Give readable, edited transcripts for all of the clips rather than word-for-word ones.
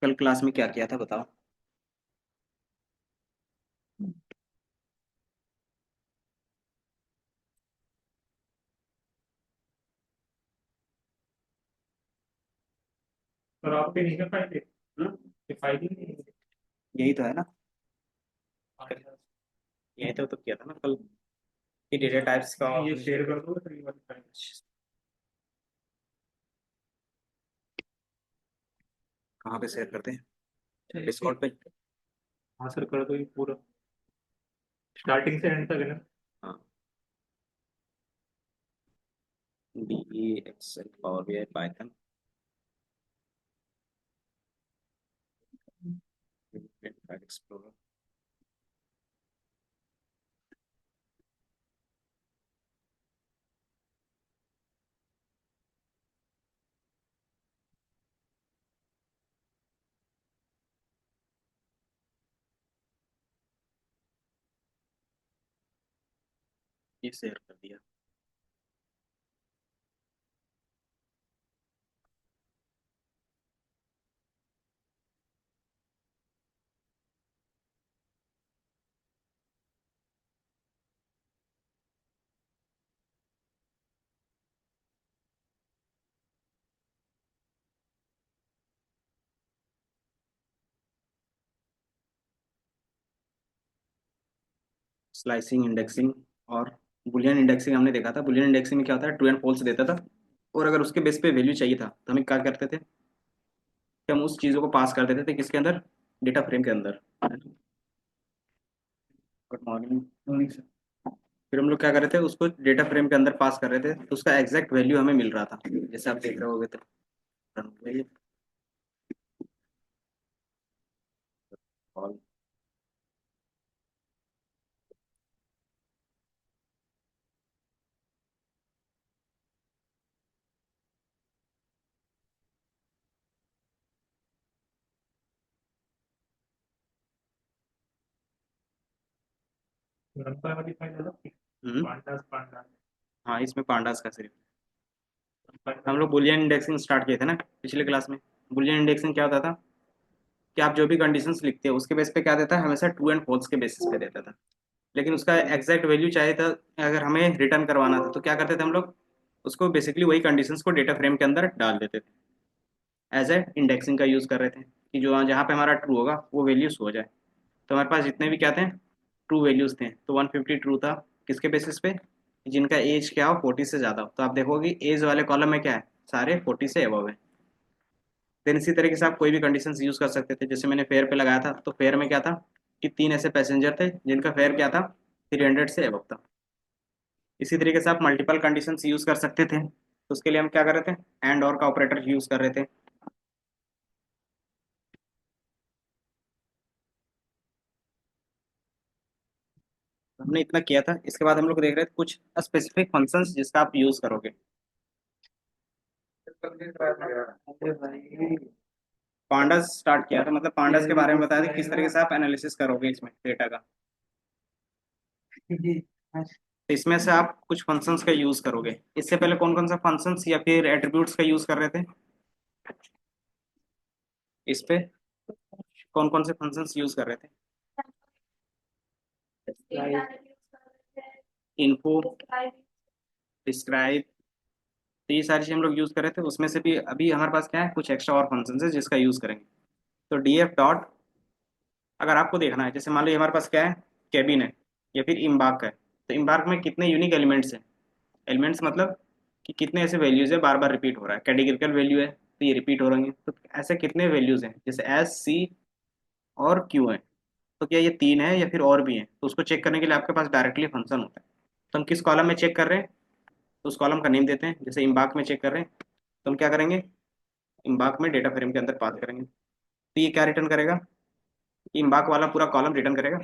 कल क्लास में क्या किया था बताओ। और आप भी नहीं कर पाए थे। हम्म, ये फायदे नहीं है। यही तो है ना। अच्छा, यही तो किया था ना कल कि डेटा टाइप्स का। ये शेयर कर दो तो ये वाली फाइल। कहाँ पे शेयर करते हैं? ऐसे डिस्कॉर्ड पे। हाँ सर, कर दो ये पूरा स्टार्टिंग से एंड तक है ना। हाँ। D E Excel power B I Python explorer. ये शेयर कर दिया। स्लाइसिंग इंडेक्सिंग और बुलियन इंडेक्सिंग हमने देखा था। बुलियन इंडेक्सिंग में क्या होता है, ट्रू एंड फॉल्स देता था। और अगर उसके बेस पे वैल्यू चाहिए था तो हम क्या करते थे कि हम उस चीज़ों को पास कर देते थे किसके अंदर, डेटा फ्रेम के अंदर। Good morning. फिर हम लोग क्या कर रहे थे, उसको डेटा फ्रेम के अंदर पास कर रहे थे तो उसका एग्जैक्ट वैल्यू हमें मिल रहा था, जैसे आप देख रहे होगे तो। और लंबा वाली फाइल है ना। हम्म, पांडास पांडा। हाँ इसमें पांडास का सिर्फ। हम पांडा। लोग बुलियन इंडेक्सिंग स्टार्ट किए थे ना पिछले क्लास में। बुलियन इंडेक्सिंग क्या होता था कि आप जो भी कंडीशंस लिखते हो उसके बेस पे क्या देता है, हमेशा ट्रू एंड फॉल्स के बेसिस पे देता था। लेकिन उसका एग्जैक्ट वैल्यू चाहिए था, अगर हमें रिटर्न करवाना था तो क्या करते थे हम लोग, उसको बेसिकली वही कंडीशंस को डेटा फ्रेम के अंदर डाल देते थे। एज ए इंडेक्सिंग का यूज़ कर रहे थे कि जो जहाँ पे हमारा ट्रू होगा वो वैल्यूज हो जाए। तो हमारे पास जितने भी क्या थे, ट्रू वैल्यूज थे। तो 150 ट्रू था किसके बेसिस पे, जिनका एज क्या हो 40 से ज़्यादा हो। तो आप देखोगे एज वाले कॉलम में क्या है, सारे 40 से अबव है। देन इसी तरीके से आप कोई भी कंडीशंस यूज़ कर सकते थे। जैसे मैंने फेयर पे लगाया था तो फेयर में क्या था कि 3 ऐसे पैसेंजर थे जिनका फेयर क्या था, 300 से अबव था। इसी तरीके से आप मल्टीपल कंडीशंस यूज़ कर सकते थे। तो उसके लिए हम क्या कर रहे थे, एंड और का ऑपरेटर यूज़ कर रहे थे। तो हमने इतना किया था। इसके बाद हम लोग देख रहे थे कुछ स्पेसिफिक फंक्शंस जिसका आप यूज़ करोगे। पांडास स्टार्ट किया था, मतलब पांडास के बारे में बताया था किस तरीके से आप एनालिसिस करोगे इसमें डेटा का। तो इसमें से आप कुछ फंक्शंस का यूज करोगे। इससे पहले कौन कौन सा फंक्शंस या फिर एट्रीब्यूट्स का यूज कर रहे थे, इस पे कौन कौन से फंक्शंस यूज कर रहे थे? Info, describe. तो ये सारी चीज़ हम लोग यूज कर रहे थे। उसमें से भी अभी हमारे पास क्या है, कुछ एक्स्ट्रा और फंक्शंस है जिसका यूज करेंगे। तो डी एफ डॉट, अगर आपको देखना है जैसे मान लो हमारे पास क्या है, कैबिन है या फिर इम्बार्क है। तो इम्बार्क में कितने यूनिक एलिमेंट्स हैं, एलिमेंट्स मतलब कि कितने ऐसे वैल्यूज है बार बार रिपीट हो रहा है। कैटेगरिकल वैल्यू है तो ये रिपीट हो रही है। तो ऐसे कितने वैल्यूज हैं, जैसे एस सी और क्यू है। तो क्या ये तीन है या फिर और भी हैं, तो उसको चेक करने के लिए आपके पास डायरेक्टली फंक्शन होता है। तो हम किस कॉलम में चेक कर रहे हैं, तो उस कॉलम का नेम देते हैं। जैसे इम्बाक में चेक कर रहे हैं तो हम क्या करेंगे, इम्बाक में डेटा फ्रेम के अंदर पास करेंगे। तो ये क्या रिटर्न करेगा, इम्बाक वाला पूरा कॉलम रिटर्न करेगा।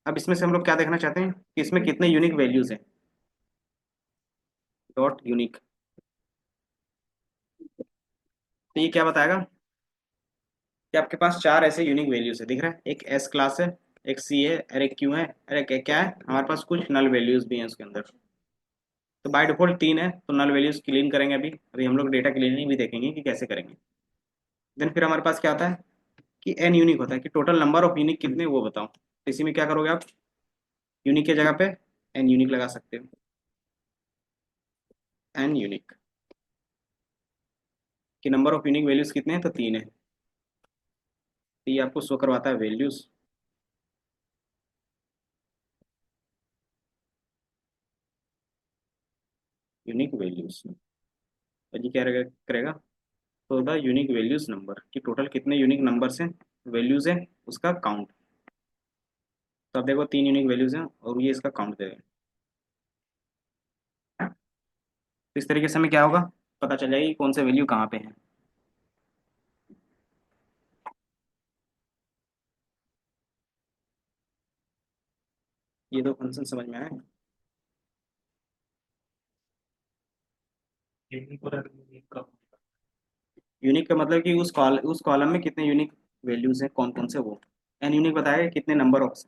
अब इसमें से हम लोग क्या देखना चाहते हैं कि इसमें कितने यूनिक वैल्यूज हैं। डॉट यूनिक, तो ये क्या बताएगा कि आपके पास चार ऐसे यूनिक वैल्यूज है, दिख रहा है। एक एस क्लास है, एक सी है और एक क्यू है और एक क्या है, हमारे पास कुछ नल वैल्यूज भी हैं उसके अंदर। तो बाय डिफॉल्ट तीन है, तो नल वैल्यूज क्लीन करेंगे। अभी अभी हम लोग डेटा क्लीनिंग भी देखेंगे कि कैसे करेंगे। देन फिर हमारे पास क्या होता है, कि एन यूनिक होता है, कि टोटल नंबर ऑफ यूनिक कितने वो बताओ। तो इसी में क्या करोगे आप, यूनिक की जगह पे एन यूनिक लगा सकते हो, एन यूनिक, कि नंबर ऑफ यूनिक वैल्यूज कितने हैं, तो 3 है। तो ये आपको शो करवाता है वैल्यूज, यूनिक वैल्यूज। और ये क्या करेगा, तो द यूनिक वैल्यूज नंबर, कि टोटल कितने यूनिक नंबर्स हैं, वैल्यूज हैं, उसका काउंट। तो अब देखो 3 यूनिक वैल्यूज हैं और ये इसका काउंट देगा। तो इस तरीके से हमें क्या होगा, पता चल जाएगी कौन से वैल्यू कहाँ पे है। ये दो फंक्शन समझ में आए। यूनिक और यूनिक का। यूनिक का मतलब कि उस कॉलम में कितने यूनिक वैल्यूज हैं, कौन कौन से वो। एन यूनिक बताएगा कितने नंबर ऑफ।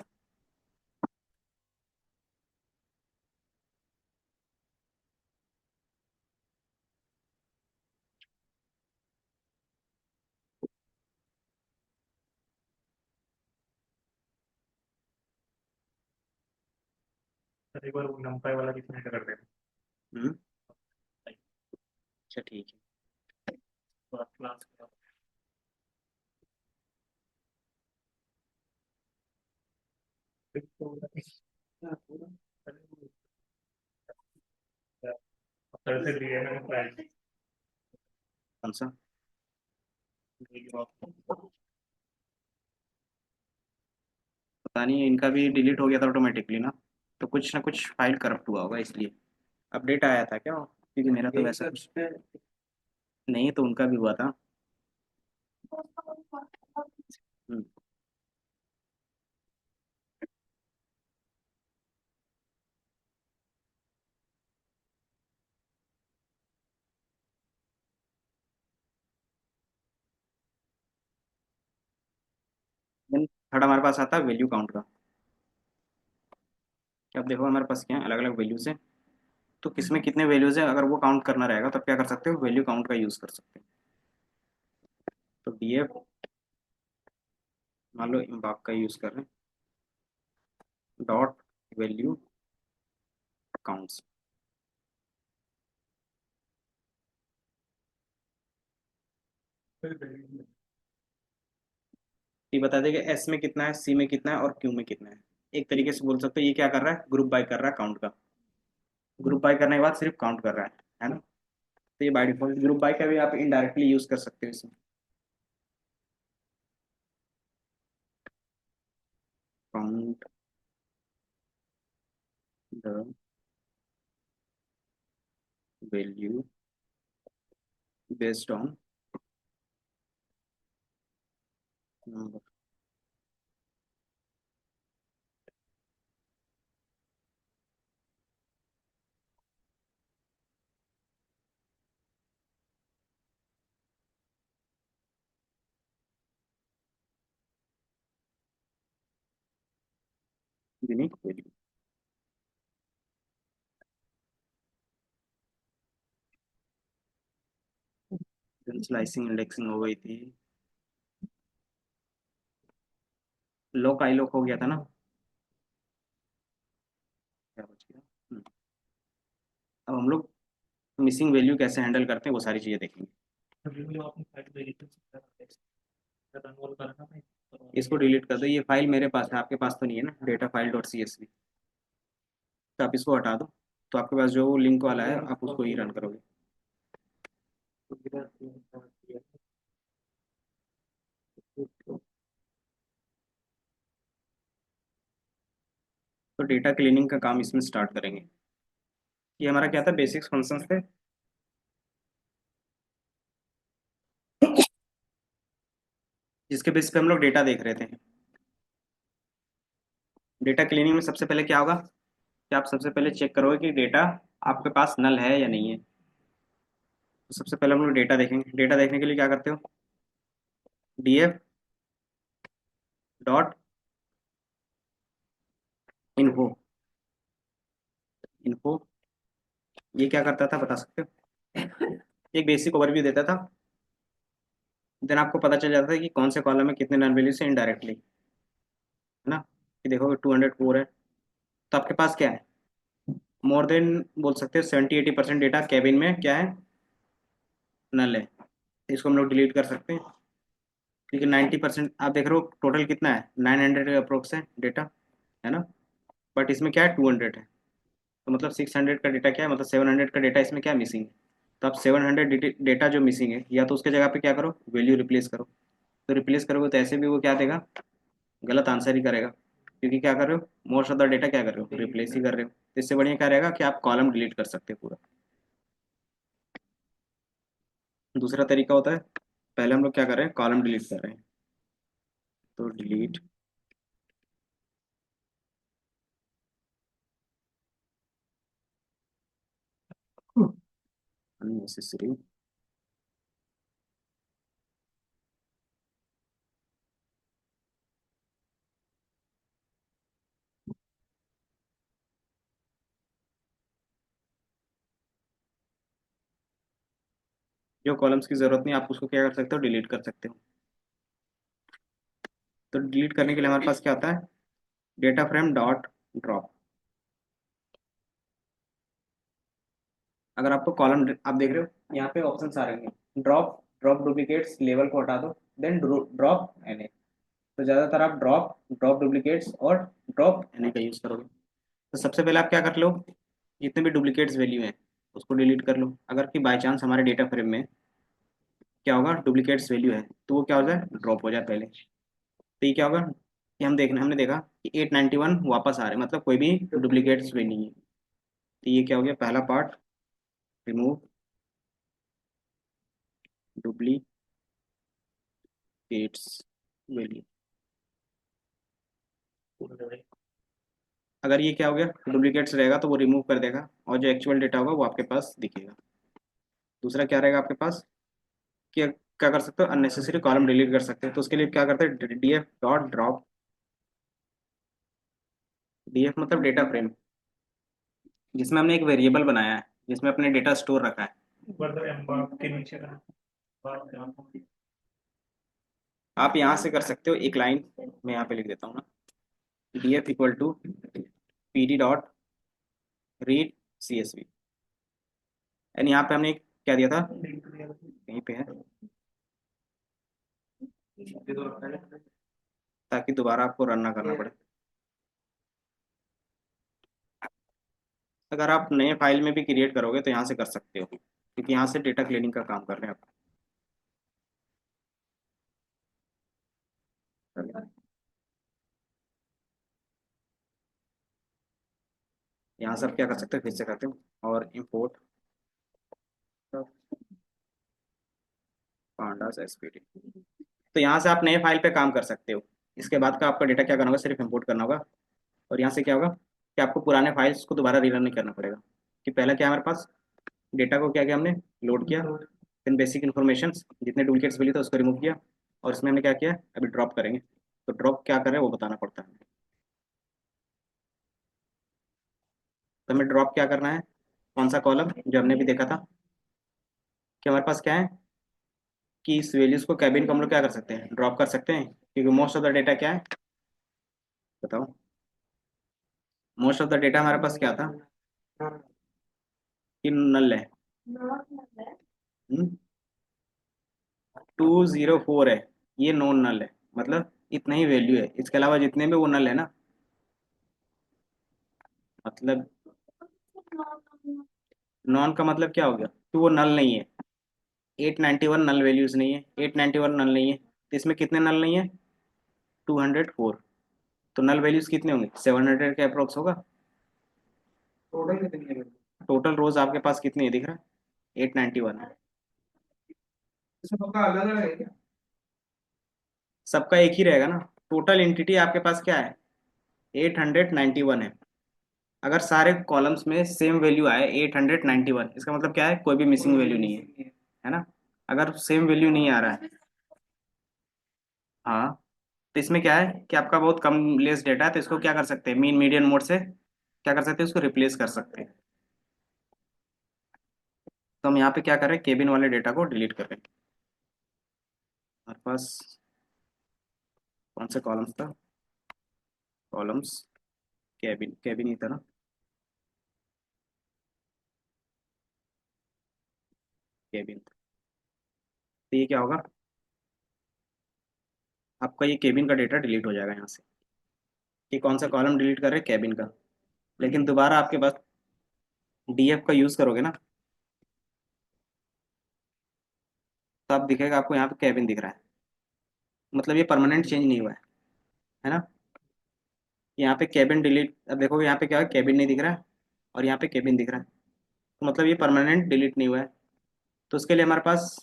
एक बार वो नंपाई वाला भी सिलेक्ट कर देना। हम्म। अच्छा ठीक है। क्लास से दिए मैंने प्राइस। कौन सा। पता नहीं, इनका भी डिलीट हो गया था ऑटोमेटिकली ना, तो कुछ ना कुछ फाइल करप्ट हुआ होगा इसलिए। अपडेट आया था क्या, क्योंकि मेरा तो वैसा कुछ नहीं, तो उनका भी हुआ था। हम्म। Then थर्ड हमारे पास आता है वैल्यू काउंट का। कि अब देखो हमारे पास क्या है, अलग अलग वैल्यूज हैं, तो किसमें कितने वैल्यूज हैं, अगर वो काउंट करना रहेगा तब क्या कर सकते हो, वैल्यू काउंट का यूज कर सकते हैं। तो डी एफ, मान लो इम्बाक का यूज कर रहे हैं, डॉट वैल्यू काउंट्स। ये बता देगा एस में कितना है, सी में कितना है और क्यू में कितना है। एक तरीके से बोल सकते हो ये क्या कर रहा है, ग्रुप बाय कर रहा है काउंट का। ग्रुप बाय करने के बाद सिर्फ काउंट कर रहा है ना। तो ये बाय डिफॉल्ट ग्रुप बाय का भी आप इनडायरेक्टली यूज कर सकते हो इसमें। Count the value based on number. Unique value. Slicing indexing हो गई थी, लोक आई लोक हो गया था ना। क्या बच गया। अब हम लोग मिसिंग वैल्यू कैसे हैंडल करते हैं वो सारी चीजें देखेंगे। अनरोल करना है तो इसको डिलीट कर दो, ये फाइल मेरे पास है, आपके पास तो नहीं है ना, data file dot C S V. तो आप इसको हटा दो, तो आपके पास जो लिंक वाला है आप उसको ही रन करोगे। तो डेटा क्लीनिंग का काम इसमें स्टार्ट करेंगे। ये हमारा क्या था, बेसिक्स फंक्शंस थे, जिसके बेस पे हम लोग डेटा देख रहे थे। डेटा क्लीनिंग में सबसे पहले क्या होगा, कि आप सबसे पहले चेक करोगे कि डेटा आपके पास नल है या नहीं है। तो सबसे पहले हम लोग डेटा देखेंगे। डेटा देखने के लिए क्या करते हो, D F dot info. Info ये क्या करता था बता सकते हो, एक बेसिक ओवरव्यू देता था देन आपको पता चल जाता है कि कौन से कॉलम में कितने नन वैल्यू से इनडायरेक्टली, है ना। कि देखो 204 है, तो आपके पास क्या है, मोर देन बोल सकते हो 70-80% डेटा कैबिन में क्या है, नल है। तो इसको हम लोग डिलीट कर सकते हैं, क्योंकि 90% आप देख रहे हो टोटल कितना है, 900 अप्रोक्स है डेटा, है ना। बट इसमें क्या है, 200 है। तो मतलब 600 का डेटा क्या है, मतलब 700 का डेटा इसमें क्या मिसिंग है। तो आप 700 डेटा जो मिसिंग है, या तो उसके जगह पे क्या करो, वैल्यू रिप्लेस करो। तो रिप्लेस करोगे तो ऐसे भी वो क्या देगा, गलत आंसर ही करेगा, क्योंकि क्या कर रहे हो, मोस्ट ऑफ द डेटा क्या कर रहे हो, रिप्लेस ही कर रहे हो। तो इससे बढ़िया क्या रहेगा कि आप कॉलम डिलीट कर सकते हो पूरा। दूसरा तरीका होता है, पहले हम लोग क्या कर रहे हैं, कॉलम डिलीट कर रहे हैं। तो डिलीट अननेसेसरी, जो कॉलम्स की जरूरत नहीं आप उसको क्या कर सकते हो, डिलीट कर सकते हो। तो डिलीट करने के लिए हमारे पास क्या आता है, डेटा फ्रेम डॉट ड्रॉप। अगर आपको कॉलम आप देख रहे हो यहाँ पे ऑप्शन आ रहे हैं, ड्रॉप, ड्रॉप डुप्लीकेट्स, लेवल को हटा दो, देन ड्रॉप एन। तो ज़्यादातर आप ड्रॉप, ड्रॉप डुप्लीकेट्स और ड्रॉप एन का यूज़ करोगे। तो सबसे पहले आप क्या कर लो, जितने भी डुप्लीकेट्स वैल्यू हैं उसको डिलीट कर लो। अगर कि बाई चांस हमारे डेटा फ्रेम में क्या होगा, डुप्लीकेट्स वैल्यू है, तो वो क्या हो जाए, ड्रॉप हो जाए पहले। तो ये क्या होगा कि हमने देखा कि 891 वापस आ रहे हैं, मतलब कोई भी डुप्लीकेट्स वैल्यू नहीं है। तो ये क्या हो गया, पहला पार्ट, रिमूव डुप्लीकेट्स वैल्यू। अगर ये क्या हो गया, डुप्लीकेट्स रहेगा तो वो रिमूव कर देगा, और जो एक्चुअल डेटा होगा वो आपके पास दिखेगा। दूसरा क्या रहेगा आपके पास, कि क्या कर सकते हो, अननेसेसरी कॉलम डिलीट कर सकते हो। तो उसके लिए क्या करते हैं, डीएफ डॉट ड्रॉप, डीएफ मतलब डेटा फ्रेम, जिसमें हमने एक वेरिएबल बनाया है, जिसमें अपने डेटा स्टोर रखा है। ऊपर तो एम्बॉक्स के नीचे का बात यहाँ आप यहाँ से कर सकते हो एक लाइन, मैं यहाँ पे लिख देता हूँ ना, DF equal to P D dot read C S V. And यहाँ पे हमने क्या दिया था, कहीं पे है, ताकि दोबारा आपको रन ना करना पड़े। अगर आप नए फाइल में भी क्रिएट करोगे तो यहाँ से कर सकते हो, क्योंकि यहाँ से डेटा क्लीनिंग का काम कर रहे हैं आप। यहाँ से आप क्या कर सकते हो, फिर से करते हो, और इम्पोर्ट पांडास एसपीडी। तो यहाँ से आप नए फाइल पे काम कर सकते हो। इसके बाद का आपका डेटा क्या करना होगा, सिर्फ इम्पोर्ट करना होगा। और यहाँ से क्या होगा कि आपको पुराने फाइल्स को दोबारा रीरन नहीं करना पड़ेगा, कि पहला क्या है हमारे पास, डेटा को क्या किया हमने, लोड किया, फिर बेसिक इन्फॉर्मेशन, जितने डुप्लीकेट्स मिली थे उसको रिमूव किया, और इसमें हमने क्या किया, अभी ड्रॉप करेंगे। तो ड्रॉप क्या करें वो बताना पड़ता है। तो हमें ड्रॉप क्या करना है, कौन सा कॉलम, जो हमने भी देखा था कि हमारे पास क्या है, कि इस वैल्यूज को कैबिन को हम लोग क्या कर सकते हैं, ड्रॉप कर सकते हैं, क्योंकि मोस्ट ऑफ द डेटा क्या है, बताओ, मोस्ट ऑफ द डेटा हमारे पास क्या था, कि नल है। 204 है, ये नॉन नल है, मतलब इतना ही वैल्यू है, इसके अलावा जितने भी वो नल है ना, मतलब नॉन का मतलब क्या हो गया, कि वो नल नहीं है। 891 नल वैल्यूज नहीं है, 891 नल नहीं है, तो इसमें कितने नल नहीं है, 204। तो नल वैल्यूज कितने होंगे, 700 के अप्रोक्स होगा। टोटल कितनी है, टोटल रोज आपके पास कितनी है दिख रहा है, 891 है। सबका अलग अलग है क्या, सबका एक ही रहेगा ना। टोटल एंटिटी आपके पास क्या है, 891 है। अगर सारे कॉलम्स में सेम वैल्यू आए 891, इसका मतलब क्या है, कोई भी मिसिंग वैल्यू नहीं है ना। अगर सेम वैल्यू नहीं आ रहा है, हाँ, तो इसमें क्या है कि आपका बहुत कम लेस डेटा है, तो इसको क्या कर सकते हैं, मीन मीडियन मोड से क्या कर सकते हैं, इसको रिप्लेस कर सकते हैं। तो हम यहाँ पे क्या कर रहे हैं, केबिन वाले डेटा को डिलीट कर रहे हैं। हमारे पास कौन से कॉलम्स था, कॉलम्स, कैबिन, कैबिन ही था ना। कैबिन, तो ये क्या होगा, आपका ये केबिन का डेटा डिलीट हो जाएगा यहाँ से, कि कौन सा कॉलम डिलीट कर रहे हैं, कैबिन का। लेकिन दोबारा आपके पास डीएफ का यूज़ करोगे ना, तब दिखेगा आपको यहाँ पे कैबिन दिख रहा है, मतलब ये परमानेंट चेंज नहीं हुआ है ना। यहाँ पे कैबिन डिलीट, अब देखोगे यहाँ पे क्या है, कैबिन नहीं दिख रहा है और यहाँ पे कैबिन दिख रहा है, तो मतलब ये परमानेंट डिलीट नहीं हुआ है। तो उसके लिए हमारे पास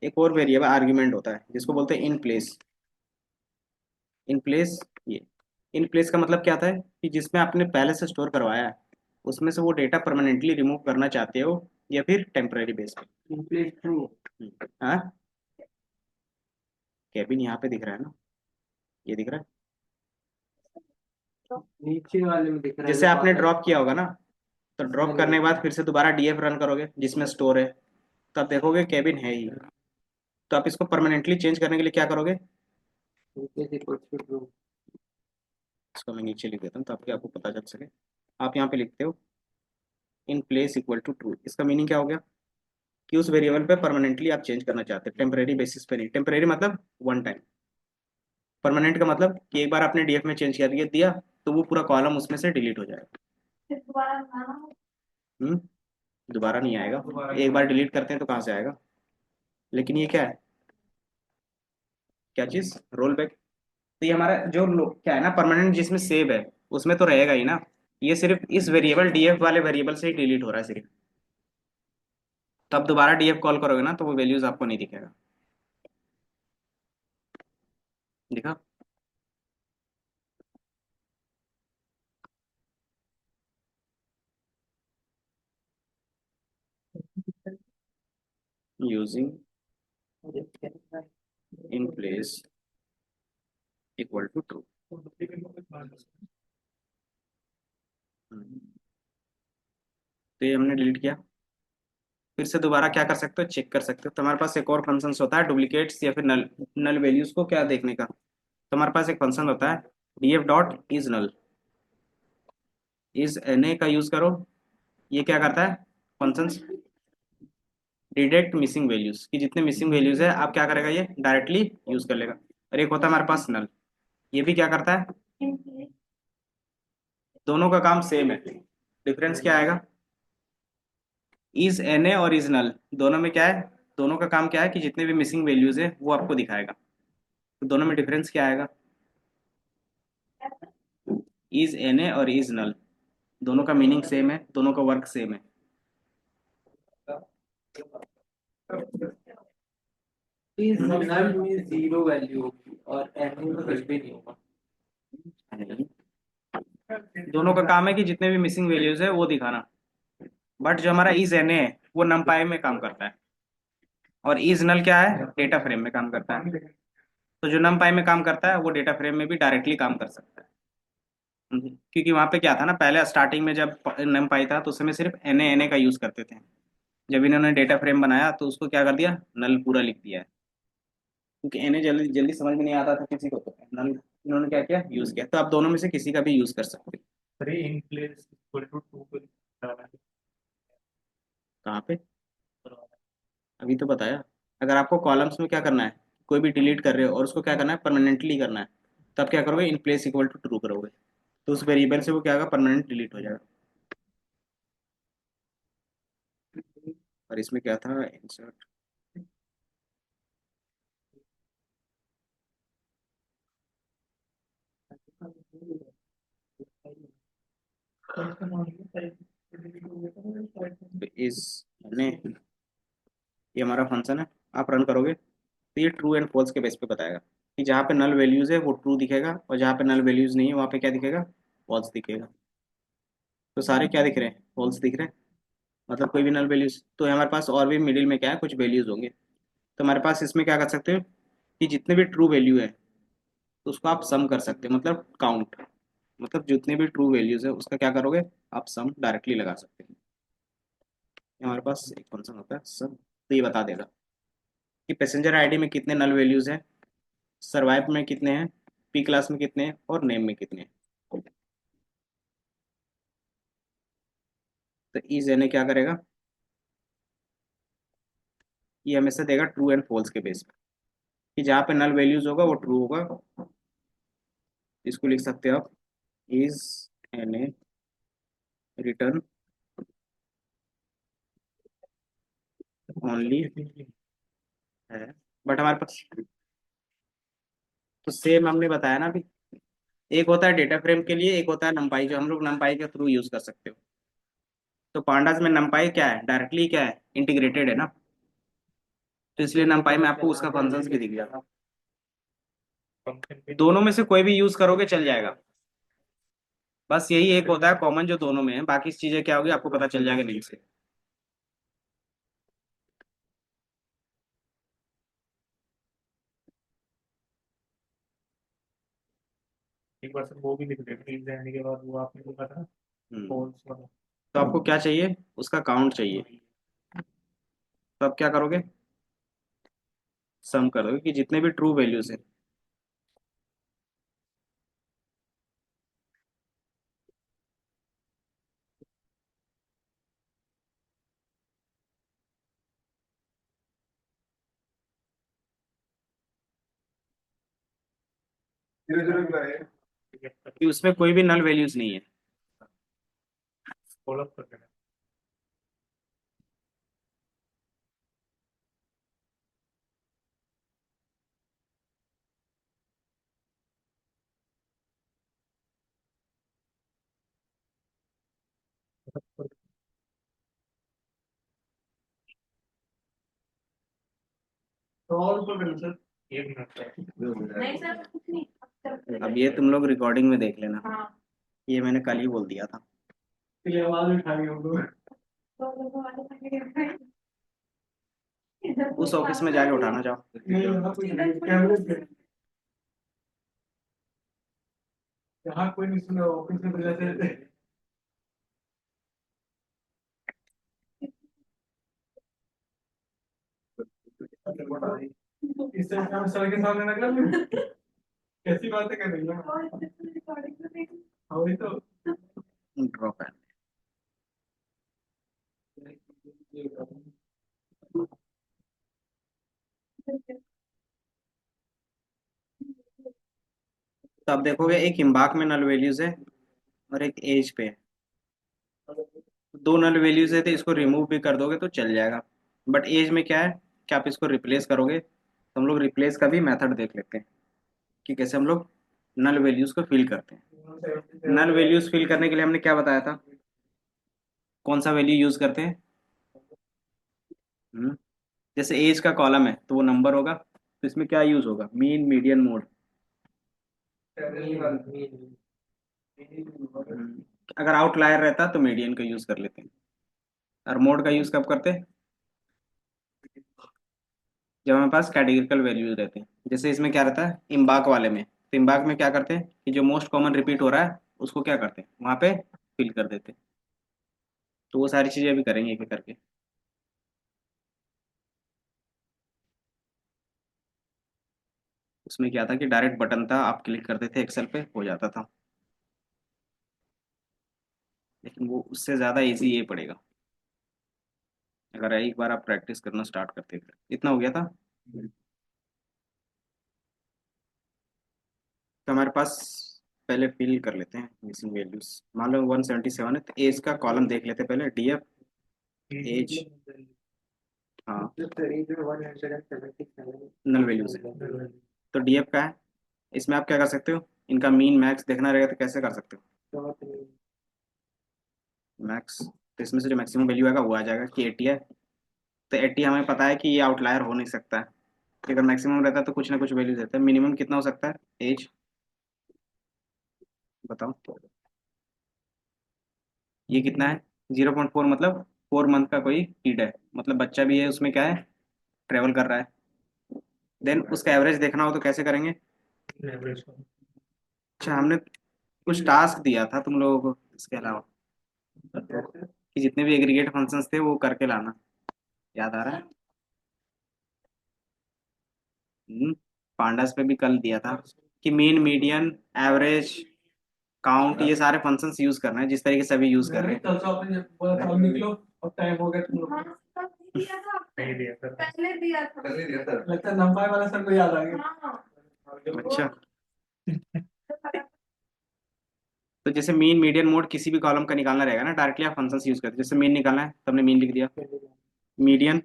एक और वेरिएबल आर्ग्यूमेंट होता है जिसको बोलते हैं इन प्लेस। इन प्लेस, ये इन प्लेस का मतलब क्या आता है कि जिसमें आपने पहले से स्टोर करवाया है उसमें से वो डेटा परमानेंटली रिमूव करना चाहते हो या फिर टेम्परेरी बेस पे। In place true. हाँ, कैबिन यहाँ पे दिख रहा है ना, ये दिख रहा है। नीचे वाले में दिख रहा है जैसे जो आपने बाहर। ड्रॉप किया होगा ना, तो ड्रॉप करने के बाद फिर से दोबारा डीएफ रन करोगे जिसमें स्टोर है, तो आप देखोगे कैबिन है ही। तो आप इसको परमानेंटली चेंज करने के लिए क्या करोगे, in place equals to true. इसको मैं नीचे लिख देता हूँ ताकि आपको पता चल सके। आप यहाँ पे लिखते हो in place equal to true, इसका मीनिंग क्या हो गया कि उस वेरिएबल पे परमानेंटली आप चेंज करना चाहते हैं, टेम्परेरी बेसिस पे नहीं। टेम्परेरी मतलब वन टाइम, परमानेंट का मतलब कि एक बार आपने डीएफ में चेंज कर दिया तो वो पूरा कॉलम उसमें से डिलीट हो जाएगा। हम्म, दोबारा नहीं आएगा, एक बार डिलीट करते हैं तो कहाँ से आएगा। लेकिन ये क्या है, क्या चीज, रोल बैक। तो ये हमारा जो क्या है ना, परमानेंट जिसमें सेव है उसमें तो रहेगा ही ना, ये सिर्फ इस वेरिएबल डीएफ वाले वेरिएबल से ही डिलीट हो रहा है सिर्फ। तो आप दोबारा डीएफ कॉल करोगे ना तो वो वैल्यूज आपको नहीं दिखेगा, दिखा। Using in place equal to true. तो ये हमने डिलीट किया, फिर से दोबारा क्या कर सकते हो, चेक कर सकते हो। तो हमारे पास एक और फंक्शन होता है डुप्लीकेट्स या फिर नल, नल वैल्यूज को क्या देखने का। तो हमारे पास एक फंक्शन होता है df dot is null, is N A का यूज करो। ये क्या करता है, फंक्शन डिटेक्ट मिसिंग वैल्यूज, कि जितने मिसिंग वैल्यूज है आप क्या करेगा, ये डायरेक्टली यूज कर लेगा। और एक होता है हमारे पास नल, ये भी क्या करता है, दोनों का काम सेम है, डिफरेंस क्या आएगा, इज एन ए और इज नल दोनों में क्या है, दोनों का काम क्या है कि जितने भी मिसिंग वैल्यूज है वो आपको दिखाएगा। तो दोनों में डिफरेंस क्या आएगा, इज एन ए और इज नल दोनों का मीनिंग सेम है, दोनों का वर्क सेम इज नल में जीरो वैल्यू होगी और एन में तो कुछ भी नहीं होगा। है। दोनों का काम है कि जितने भी मिसिंग वैल्यूज है वो दिखाना। बट जो हमारा इज एन है वो नमपाई में काम करता है, और इज नल क्या है, डेटा फ्रेम में काम करता है। तो जो नमपाई में काम करता है वो डेटा फ्रेम में भी डायरेक्टली काम कर सकता है। क्योंकि वहां पे क्या था ना, पहले स्टार्टिंग में जब नमपाई था तो उसमें सिर्फ एन ए का यूज करते थे। जब इन्होंने डेटा फ्रेम बनाया तो उसको क्या कर दिया, नल पूरा लिख दिया है, क्योंकि एन ए जल्दी जल्दी समझ में नहीं आता था किसी को, तो नल इन्होंने क्या किया, यूज किया। तो आप दोनों में से किसी का भी यूज कर सकते हो। अरे in place equal to true को कहाँ पे, अभी तो बताया। अगर आपको कॉलम्स में क्या करना है, कोई भी डिलीट कर रहे हो और उसको क्या करना है, परमानेंटली करना है, तब क्या करोगे, in place equal to true करोगे, तो उस वेरिएबल से वो क्या होगा, परमानेंट डिलीट हो जाएगा। और इसमें क्या था, इंसर्ट, इस ने, ये हमारा फंक्शन है, आप रन करोगे तो ये ट्रू एंड फॉल्स के बेस पे बताएगा, कि जहाँ पे नल वैल्यूज है वो ट्रू दिखेगा और जहाँ पे नल वैल्यूज नहीं है वहाँ पे क्या दिखेगा, फॉल्स दिखेगा। तो सारे क्या दिख रहे हैं, फॉल्स दिख रहे हैं, मतलब कोई भी नल वैल्यूज। तो हमारे पास और भी मिडिल में क्या है, कुछ वैल्यूज होंगे। तो हमारे पास इसमें क्या कर सकते हो कि जितने भी ट्रू वैल्यू है तो उसको आप सम कर सकते हो, मतलब काउंट, मतलब जितने भी ट्रू वैल्यूज है उसका क्या करोगे, आप सम डायरेक्टली लगा सकते हो। हमारे पास एक फंक्शन होता है सम, तो ये बता देगा। कि पैसेंजर आईडी में कितने नल वैल्यूज हैं, सर्वाइव में कितने हैं, पी क्लास में कितने हैं, और नेम में कितने हैं। तो इज एन क्या करेगा, ये हमेशा देगा ट्रू एंड फॉल्स के बेस पे, कि जहाँ पे नल वैल्यूज होगा वो ट्रू होगा। इसको लिख सकते हो आप, is N A return only है, बट हमारे पास तो सेम हमने बताया ना अभी, एक होता है डेटा फ्रेम के लिए, एक होता है नंपाई, जो हम लोग नंपाई के थ्रू यूज कर सकते हो। तो पांडास में नंपाई क्या है, डायरेक्टली क्या है, इंटीग्रेटेड है ना, तो इसलिए नंपाई में आपको उसका फंक्शंस भी दिख जाता। दोनों में से कोई भी यूज करोगे चल जाएगा, बस यही एक होता है कॉमन जो दोनों में है, बाकी चीजें क्या होगी आपको पता चल जाएगा नहीं से। एक बार सर वो भी लिख देते हैं रहने के बाद वो आपने लिखा था हम्म। फोल्स वाला। तो आपको क्या चाहिए, उसका काउंट चाहिए। तो आप क्या करोगे, सम करोगे कि जितने भी ट्रू वैल्यूज है। कि उसमें कोई भी नल वैल्यूज नहीं है। फॉलो अप कर देना। तो और ऊपर करो सर, एक मिनट नहीं सर कुछ नहीं। अब ये तुम लोग रिकॉर्डिंग में देख लेना, हाँ। ये मैंने कल ही बोल दिया था। इसलिए आवाज उठाई हम लोग। उस ऑफिस में जाके उठाना जाओ। नहीं यहाँ कोई कैमरे पे यहाँ कोई नहीं सुना ऑफिस में तो जैसे इससे हम सर के सामने ना कर कैसी बातें कर रही है। हाँ वही तो। ड्रॉप है। तो आप देखोगे एक इम्बाक में नल वैल्यूज है और एक एज पे है। दो नल वैल्यूज है तो इसको रिमूव भी कर दोगे तो चल जाएगा। बट एज में क्या है कि आप इसको रिप्लेस करोगे, तो हम लोग रिप्लेस का भी मेथड देख लेते हैं कि कैसे हम लोग नल वैल्यूज को फिल करते हैं। नल वैल्यूज फिल करने के लिए हमने क्या बताया था, कौन सा वैल्यू यूज करते हैं। हम्म, जैसे एज का कॉलम है तो वो नंबर होगा, तो इसमें क्या यूज होगा, मीन मीडियन मोड। अगर आउटलायर रहता तो मीडियन का यूज कर लेते हैं, और मोड का यूज कब करते हैं, जब हमारे पास कैटेगरिकल वैल्यूज रहते हैं। जैसे इसमें क्या रहता है इम्बाक वाले में, तो इम्बाक में क्या करते हैं कि जो मोस्ट कॉमन रिपीट हो रहा है उसको क्या करते हैं वहां पे फिल कर देते हैं। तो वो सारी चीजें अभी करेंगे एक एक करके। उसमें क्या था कि डायरेक्ट बटन था, आप क्लिक करते थे एक्सेल पे हो जाता था, लेकिन वो उससे ज़्यादा इजी ये पड़ेगा अगर एक बार आप प्रैक्टिस करना स्टार्ट करते थे। इतना हो गया था। तो हमारे पास पहले फिल कर लेते हैं मिसिंग वैल्यूज। मान लो 177 है तो एज का कॉलम देख लेते हैं पहले, डीएफ एज। हाँ, नल वैल्यूज है तो डीएफ का है। इसमें आप क्या कर सकते हो, इनका मीन मैक्स देखना रहेगा तो कैसे कर सकते हो, मैक्स। तो इसमें से जो मैक्सिमम वैल्यू आएगा वो आ जाएगा कि 80 है। तो 80 हमें पता है कि ये आउटलायर हो नहीं सकता है, कि अगर मैक्सिमम रहता है तो कुछ ना कुछ वैल्यू देता है। मिनिमम कितना हो सकता है, एज बताओ। ये कितना है, 0.4, मतलब 4 मंथ का कोई किड है, मतलब बच्चा भी है उसमें, क्या है ट्रेवल कर रहा है। देन उसका एवरेज देखना हो तो कैसे करेंगे। एवरेज को अच्छा, हमने कुछ टास्क दिया था तुम लोगों को इसके अलावा, कि जितने भी एग्रीगेट फंक्शंस थे वो करके लाना, याद आ रहा है। पांडास पे भी कल दिया था कि मीन मीडियन एवरेज काउंट ये सारे फंक्शंस यूज करना है जिस तरीके से अभी यूज कर रहे नहीं, हैं। कल से आपने बोला था अब निकलो, अब टाइम हो गया तुम लोग हाँ, तब नहीं दिया था आपने। नहीं दिया सर। पहले दिया था। पहले दिया सर, लगता है नंबर वाला सर को याद आ गया। हाँ। अच्छा, तो जैसे मीन मीडियन मोड किसी भी कॉलम का निकालना रहेगा ना, डायरेक्टली आप फंक्शंस यूज करते हैं। जैसे मीन निकालना है तो हमने मीन लिख दिया, मीडियन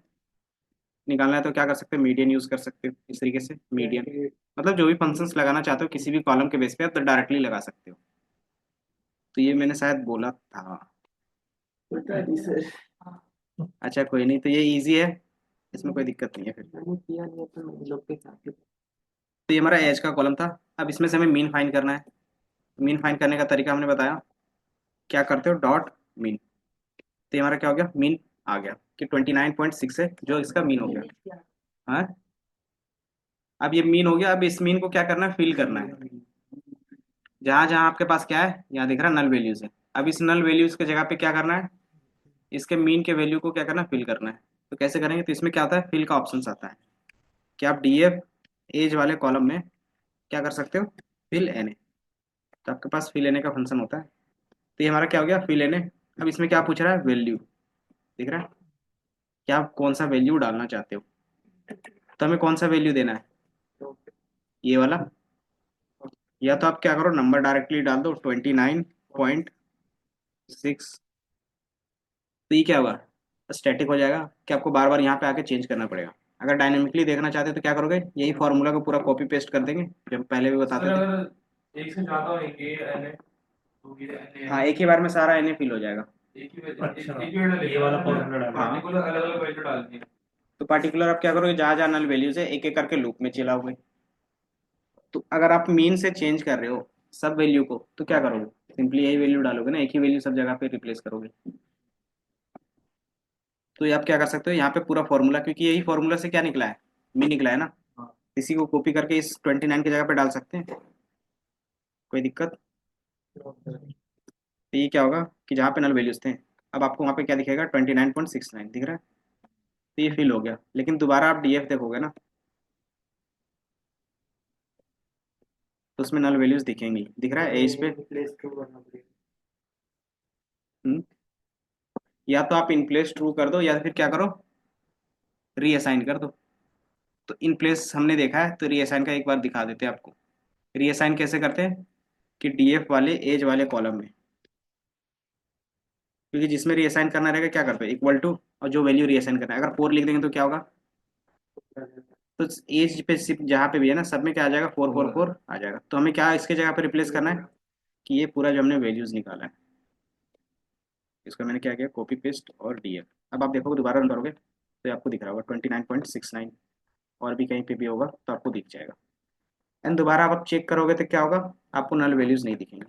निकालना है तो क्या कर सकते हैं, मीडियन यूज कर सकते हो इस तरीके से मीडियन। मतलब जो भी फंक्शंस लगाना चाहते हो किसी भी कॉलम के बेस पे आप तो डायरेक्टली लगा सकते हो। तो ये मैंने शायद बोला था। अच्छा कोई नहीं, तो ये इजी है, इसमें कोई दिक्कत नहीं है फिर। तो ये हमारा एज का कॉलम था। अब इसमें से हमें मीन फाइंड करना है। मीन फाइंड करने का तरीका हमने बताया, क्या करते हो, डॉट मीन। तो ये हमारा क्या हो गया, मीन आ गया कि 29.6 है जो इसका मीन हो गया। हाँ, अब ये मीन हो गया। अब इस मीन को क्या करना है, फिल करना है। जहां जहां आपके पास क्या है, यहाँ दिख रहा है नल वैल्यूज है। अब इस नल वैल्यूज के जगह पे क्या करना है, इसके मीन के वैल्यू को क्या करना है, फिल करना है। तो कैसे करेंगे, तो इसमें क्या आता है, फिल का ऑप्शन आता है कि आप डीएफ एज वाले कॉलम में क्या कर सकते हो, फिल एन ए। तो आपके पास फिल एन ए का फंक्शन होता है। तो ये हमारा क्या हो गया, फिल एन ए। अब इसमें क्या पूछ रहा है, वैल्यू दिख रहा है कि आप कौन सा वैल्यू डालना चाहते हो। तो हमें कौन सा वैल्यू देना है, ये वाला। या तो आप क्या करो, नंबर डायरेक्टली डाल दो 29.6। तो ये क्या होगा, स्टैटिक हो जाएगा कि आपको बार बार यहाँ पे आके चेंज करना पड़ेगा। अगर डायनेमिकली देखना चाहते हो तो क्या करोगे, यही फॉर्मूला को पूरा कॉपी पेस्ट कर देंगे जब पहले भी बताते सर थे। अगर एक से ज्यादा होंगे एन तो ये एन हाँ, एक ही बार में सारा एन ए फिल हो जाएगा। एक ही अच्छा, एक ही वैल्यू ये वाला फॉर्मूला डालना, हाँ, पार्टिकुलर अलग अलग वैल्यू डालनी है। तो पार्टिकुलर आप क्या करोगे, जहाँ जहाँ नल वैल्यूज है एक एक करके लूप में चलाओगे। तो अगर आप मीन से चेंज कर रहे हो सब वैल्यू को तो क्या करोगे, सिंपली यही वैल्यू डालोगे ना, एक ही वैल्यू सब जगह पे रिप्लेस करोगे। तो ये आप क्या कर सकते हो, यहाँ पे पूरा फॉर्मूला, क्योंकि यही फॉर्मूला से क्या निकला है, मीन निकला है ना। हाँ। इसी को कॉपी करके इस 29 की जगह पे डाल सकते हैं, कोई दिक्कत। तो ये क्या होगा कि जहाँ पे नल वैल्यूज थे, अब आपको वहाँ पे क्या दिखेगा, 29.69 दिख रहा है। तो ये फिल हो गया। लेकिन दोबारा आप डीएफ देखोगे ना, तो उसमें नल वैल्यूज दिखेंगी, दिख रहा है एज पे। हम्म, या तो आप इन प्लेस ट्रू कर दो या फिर क्या करो, रीअसाइन कर दो। तो इन प्लेस हमने देखा है, तो रीअसाइन का एक बार दिखा देते हैं आपको। रीअसाइन कैसे करते हैं कि डीएफ वाले एज वाले कॉलम में, क्योंकि जिसमें रीअसाइन करना रहेगा क्या करते हैं, इक्वल टू, और जो वैल्यू रीअसाइन करना है, अगर 4 लिख देंगे तो क्या होगा, तो एज पे सिर्फ जहाँ पे भी है ना सब में क्या आ जाएगा, 444 आ जाएगा। तो हमें क्या इसके जगह पे रिप्लेस करना है कि ये पूरा जो हमने वैल्यूज निकाला है, इसको मैंने क्या किया, कॉपी पेस्ट और डीएफ। अब आप देखोगे दोबारा रन करोगे तो आपको दिख रहा होगा 29.69, और भी कहीं पे भी होगा तो आपको दिख जाएगा। एंड दोबारा आप चेक करोगे तो क्या होगा, आपको नल वैल्यूज नहीं दिखेंगे।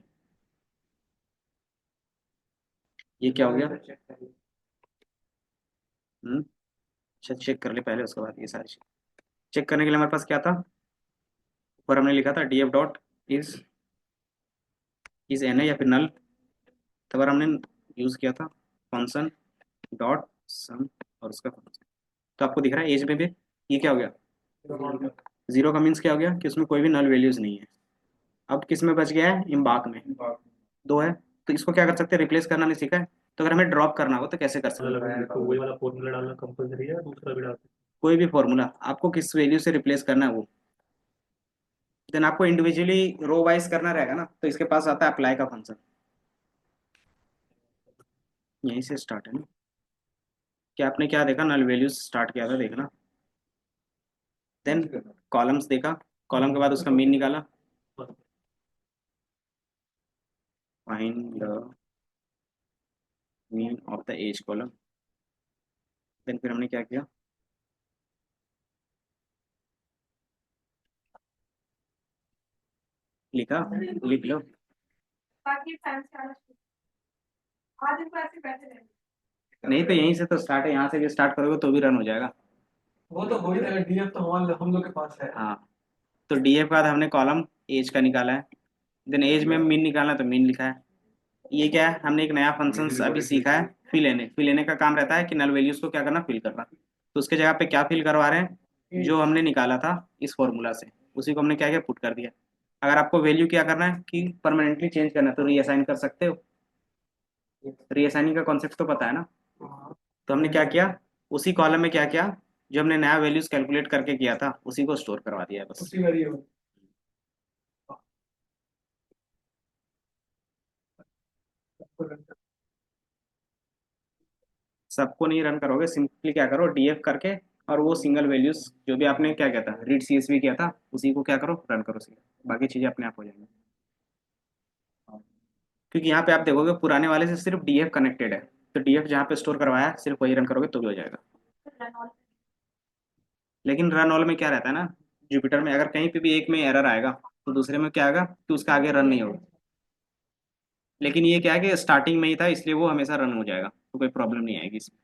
ये क्या हो गया, अच्छा चेक कर ले पहले, उसके बाद ये सारी चीज चेक करने के लिए हमारे पास क्या था, ऊपर हमने लिखा था DF dot is is N A या फिर नल। तब हमने यूज किया था फंक्शन डॉट सम और उसका फंक्शन। तो आपको दिख रहा है एज में भी ये क्या हो गया, जीरो का मीन्स क्या हो गया कि उसमें कोई भी नल वैल्यूज नहीं है। अब किस में बच गया है, इम्बाक में दो है। तो इसको क्या कर सकते हैं, रिप्लेस करना नहीं सीखा है। तो अगर हमें ड्रॉप करना हो तो कैसे कर सकते हैं, तो वही वाला फॉर्मूला डालना कंपलसरी है या दूसरा भी डाल सकते कोई भी फॉर्मूला आपको किस वैल्यू से रिप्लेस करना है वो, देन आपको इंडिविजुअली रो वाइज करना रहेगा ना। तो इसके पास आता है अप्लाई का फंक्शन, यहीं से स्टार्ट है ना। कि आपने क्या देखा, नल वैल्यूज स्टार्ट किया था देखना, देन कॉलम्स देखा, कॉलम के बाद उसका मीन निकाला, हैं? Find the mean of the age column. Then फिर हमने क्या किया, लिखा, लिख लो। बाकी फैंस का आधे क्लास से बैठे रहेंगे। नहीं तो यहीं से तो स्टार्ट है, यहाँ से भी स्टार्ट करोगे तो भी रन हो जाएगा। वो तो हो ही जाएगा, डीएफ तो हम लोग के पास है। हाँ, तो डीएफ के बाद हमने कॉलम एज का निकाला है, देन एज में मीन निकालना है तो मीन लिखा है। ये क्या है, हमने एक नया फंक्शन अभी सीखा है, fill N A. Fill N A का काम रहता है कि नल वैल्यूज को क्या करना, फिल करना। तो उसके जगह पे क्या फिल करवा रहे हैं, जो हमने निकाला था इस फॉर्मूला से, उसी को हमने क्या किया, पुट कर दिया। अगर आपको वैल्यू क्या करना है कि परमानेंटली चेंज करना है तो रीअसाइन कर सकते हो। रीअसाइनिंग का कॉन्सेप्ट तो पता है ना। तो हमने क्या किया, उसी कॉलम में क्या किया, जो हमने नया वैल्यूज कैलकुलेट करके किया था उसी को स्टोर करवा दिया है बस। उसी वेरिएबल सबको नहीं रन करोगे, सिंपली क्या करो, डीएफ करके और वो सिंगल वैल्यूज जो भी आपने क्या किया था, रीड सीएसवी किया था, उसी को क्या करो, रन करो सीधा, बाकी चीजें अपने आप हो जाएंगी। क्योंकि यहाँ पे आप देखोगे पुराने वाले से सिर्फ डीएफ कनेक्टेड है, तो डीएफ जहाँ पे स्टोर करवाया है सिर्फ वही रन करोगे तो भी हो जाएगा। लेकिन रन ऑल में क्या रहता है ना, जुपिटर में अगर कहीं पे भी एक में एरर आएगा तो दूसरे में क्या आएगा कि उसका आगे रन नहीं होगा। लेकिन ये क्या है कि स्टार्टिंग में ही था इसलिए वो हमेशा रन हो जाएगा, तो कोई प्रॉब्लम नहीं आएगी इसमें।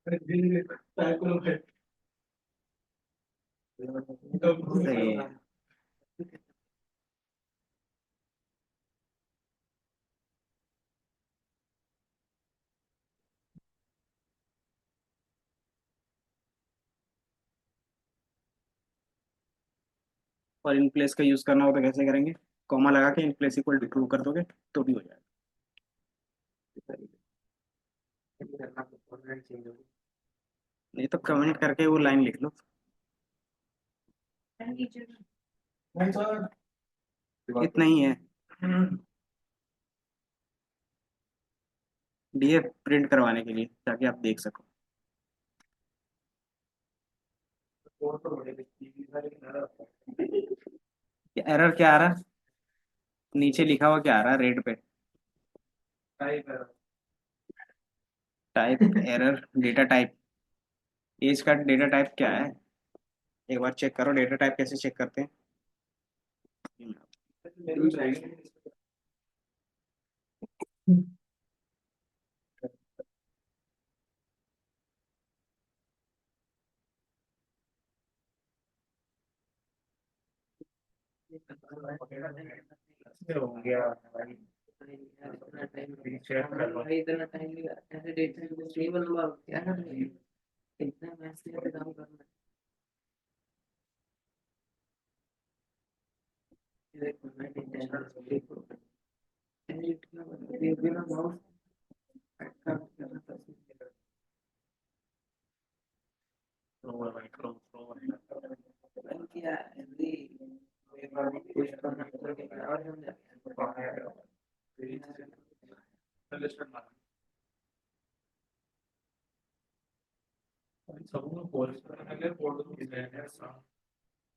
टाइप करो फिर सही है। और इन प्लेस का यूज करना हो तो कैसे करेंगे, कॉमा लगा के in place equal to true कर दोगे तो भी हो जाएगा। नहीं तो कमेंट करके वो लाइन लिख लो। नहीं सर इतना ही है, डीएफ प्रिंट करवाने के लिए ताकि आप देख सको। एरर क्या आ रहा है, नीचे लिखा हुआ क्या आ रहा है रेड पे, type error data type. Age का डेटा टाइप क्या है, एक बार चेक करो डेटा टाइप कैसे चेक करते हैं। हो गया रीचेक कर लो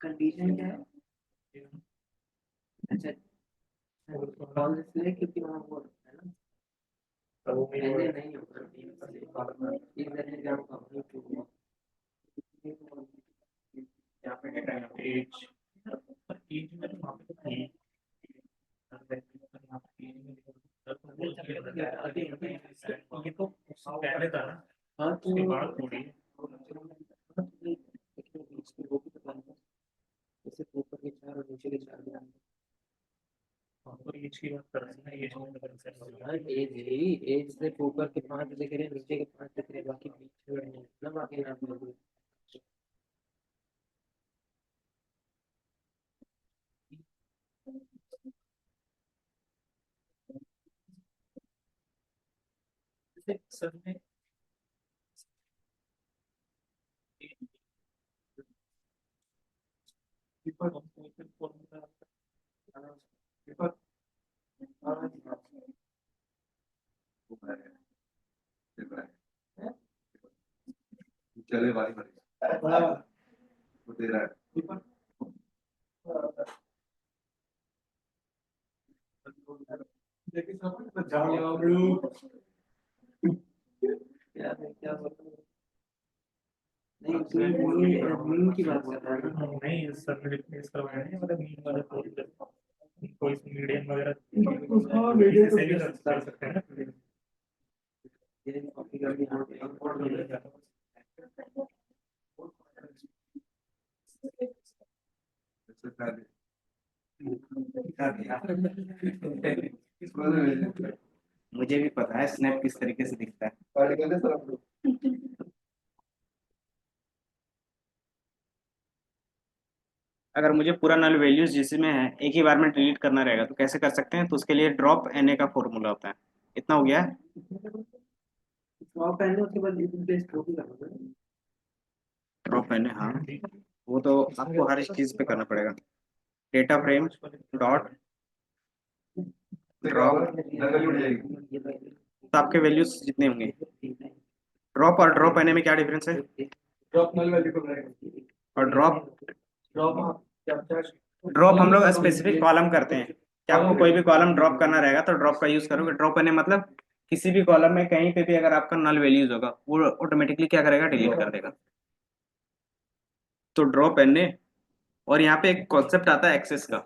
कंडीशन क्या है? अच्छा, कॉल इसलिए क्योंकि वहाँ वो है ना, पहले नहीं होता इधर है जहाँ कंपनी टू यहाँ पे डेटा एज एज में तो वहाँ पे थी ये तो पहले था ना हाँ उसके तो बाद थोड़ी वो भी तो जैसे ऊपर के चार और नीचे के चार भी और एज की बात कर रहे हैं ना, एज में कंसर्न हाँ, एज से ऊपर के 5 दिख रहे हैं, नीचे के 5 दिख रहे हैं, बाकी बीच में नहीं ना, बाकी नाम लिख दो। सर ने पेपर पेपर चले वाली बड़ा वो दे रहा है। पेपर देखिए सब जाओ लगाओ ब्रो। क्या है, क्या बोलूं? नहीं, मीम की बात कर रहा है ना। नहीं सर ने रिप्लेस करवाया है, मतलब मीम वाला कोई मीडियम वगैरह हाँ, मीडियम से भी कर सकते हैं ना। ये कॉपी कर दी। इससे पहले इस वाले में मुझे भी पता है स्नैप किस तरीके से दिखता है। पार्टी करते सर आप लोग। अगर मुझे पूरा नल वैल्यूज जिसमें है एक ही बार में डिलीट करना रहेगा तो कैसे कर सकते हैं? तो उसके लिए ड्रॉप एन ए का फॉर्मूला होता है। इतना हो गया। ड्रॉप पहले, उसके बाद रिप्लेस कॉपी करना है। ड्रॉप एन ए, हाँ, वो तो आपको हर चीज पे करना पड़ेगा। डेटा फ्रेम डॉट ड्रॉप, नकल उड़ जाएगी। तो आपके वैल्यूज जितने होंगे। ड्रॉप और ड्रॉप एन ए में क्या डिफरेंस है? ड्रॉप नल वैल्यू को रहेगा। और ड्रॉप, ड्रॉप क्या ड्रॉप हम लोग स्पेसिफिक कॉलम करते हैं कि आपको कोई भी कॉलम ड्रॉप करना रहेगा तो ड्रॉप का यूज करोगे। ड्रॉप एन ए मतलब किसी भी कॉलम में कहीं पे भी अगर आपका नल वैल्यूज होगा वो ऑटोमेटिकली क्या करेगा? डिलीट कर देगा। तो ड्रॉप एन ए। और यहाँ पे एक कॉन्सेप्ट आता है एक्सेस का।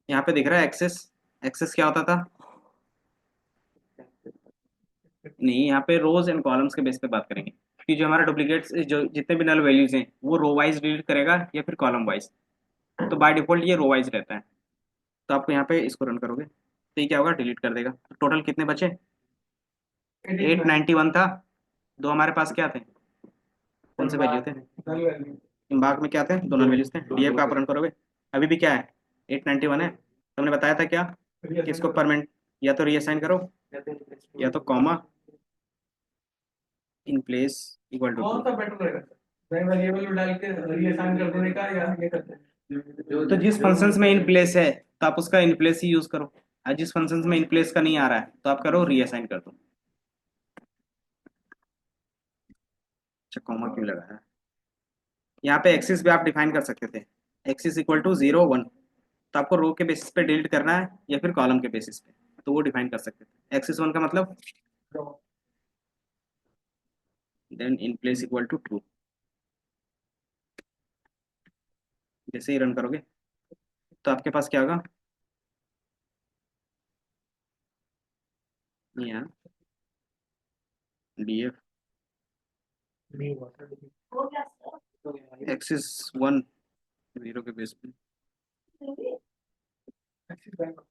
यहाँ पे दिख रहा है एक्सेस। एक्सेस क्या होता था? नहीं, यहाँ पे रोज एंड कॉलम्स के बेस पे बात करेंगे कि जो हमारा डुप्लीकेट्स जो जितने भी नल वैल्यूज हैं वो रो वाइज डिलीट करेगा या फिर कॉलम वाइज। तो बाय डिफॉल्ट ये रो वाइज रहता है। तो आपको यहाँ पे इसको रन करोगे तो ये क्या होगा? डिलीट कर देगा। तो टोटल कितने बचे? 891 था। दो हमारे पास क्या थे? कौन से वैल्यू थे? नल वैल्यू दिमाग में क्या थे? दो नल वैल्यूज थे। डीएफ का आप रन करोगे अभी भी क्या है? 891 है। तो हमने बताया था क्या कि इसको परमानेंट या तो रीअसाइन करो या तो comma in place equal to कौन सा बेटर रहेगा सर? नए वेरिएबल में डाल के रीअसाइन कर देने का या ये करते हैं? तो जिस फंक्शंस में इन प्लेस है तो आप उसका इन प्लेस ही यूज करो। और जिस फंक्शंस में इन प्लेस का नहीं आ रहा है तो आप करो रीअसाइन कर दो। अच्छा, कॉमा क्यों लगा है? यहाँ पे एक्सिस भी आप डिफाइन कर सकते थे। Axis equal to 0 1। तो आपको रो के बेसिस पे डिलीट करना है या फिर कॉलम के बेसिस पे, तो वो डिफाइन कर सकते थे। एक्सिस 1 का मतलब then in place equal to true. जैसे ही रन करोगे तो आपके पास क्या होगा? यहाँ डी एफ नहीं हुआ सर। हो गया सर। एक्सिस 1 0 के बेस पे। एक्सिस बैंक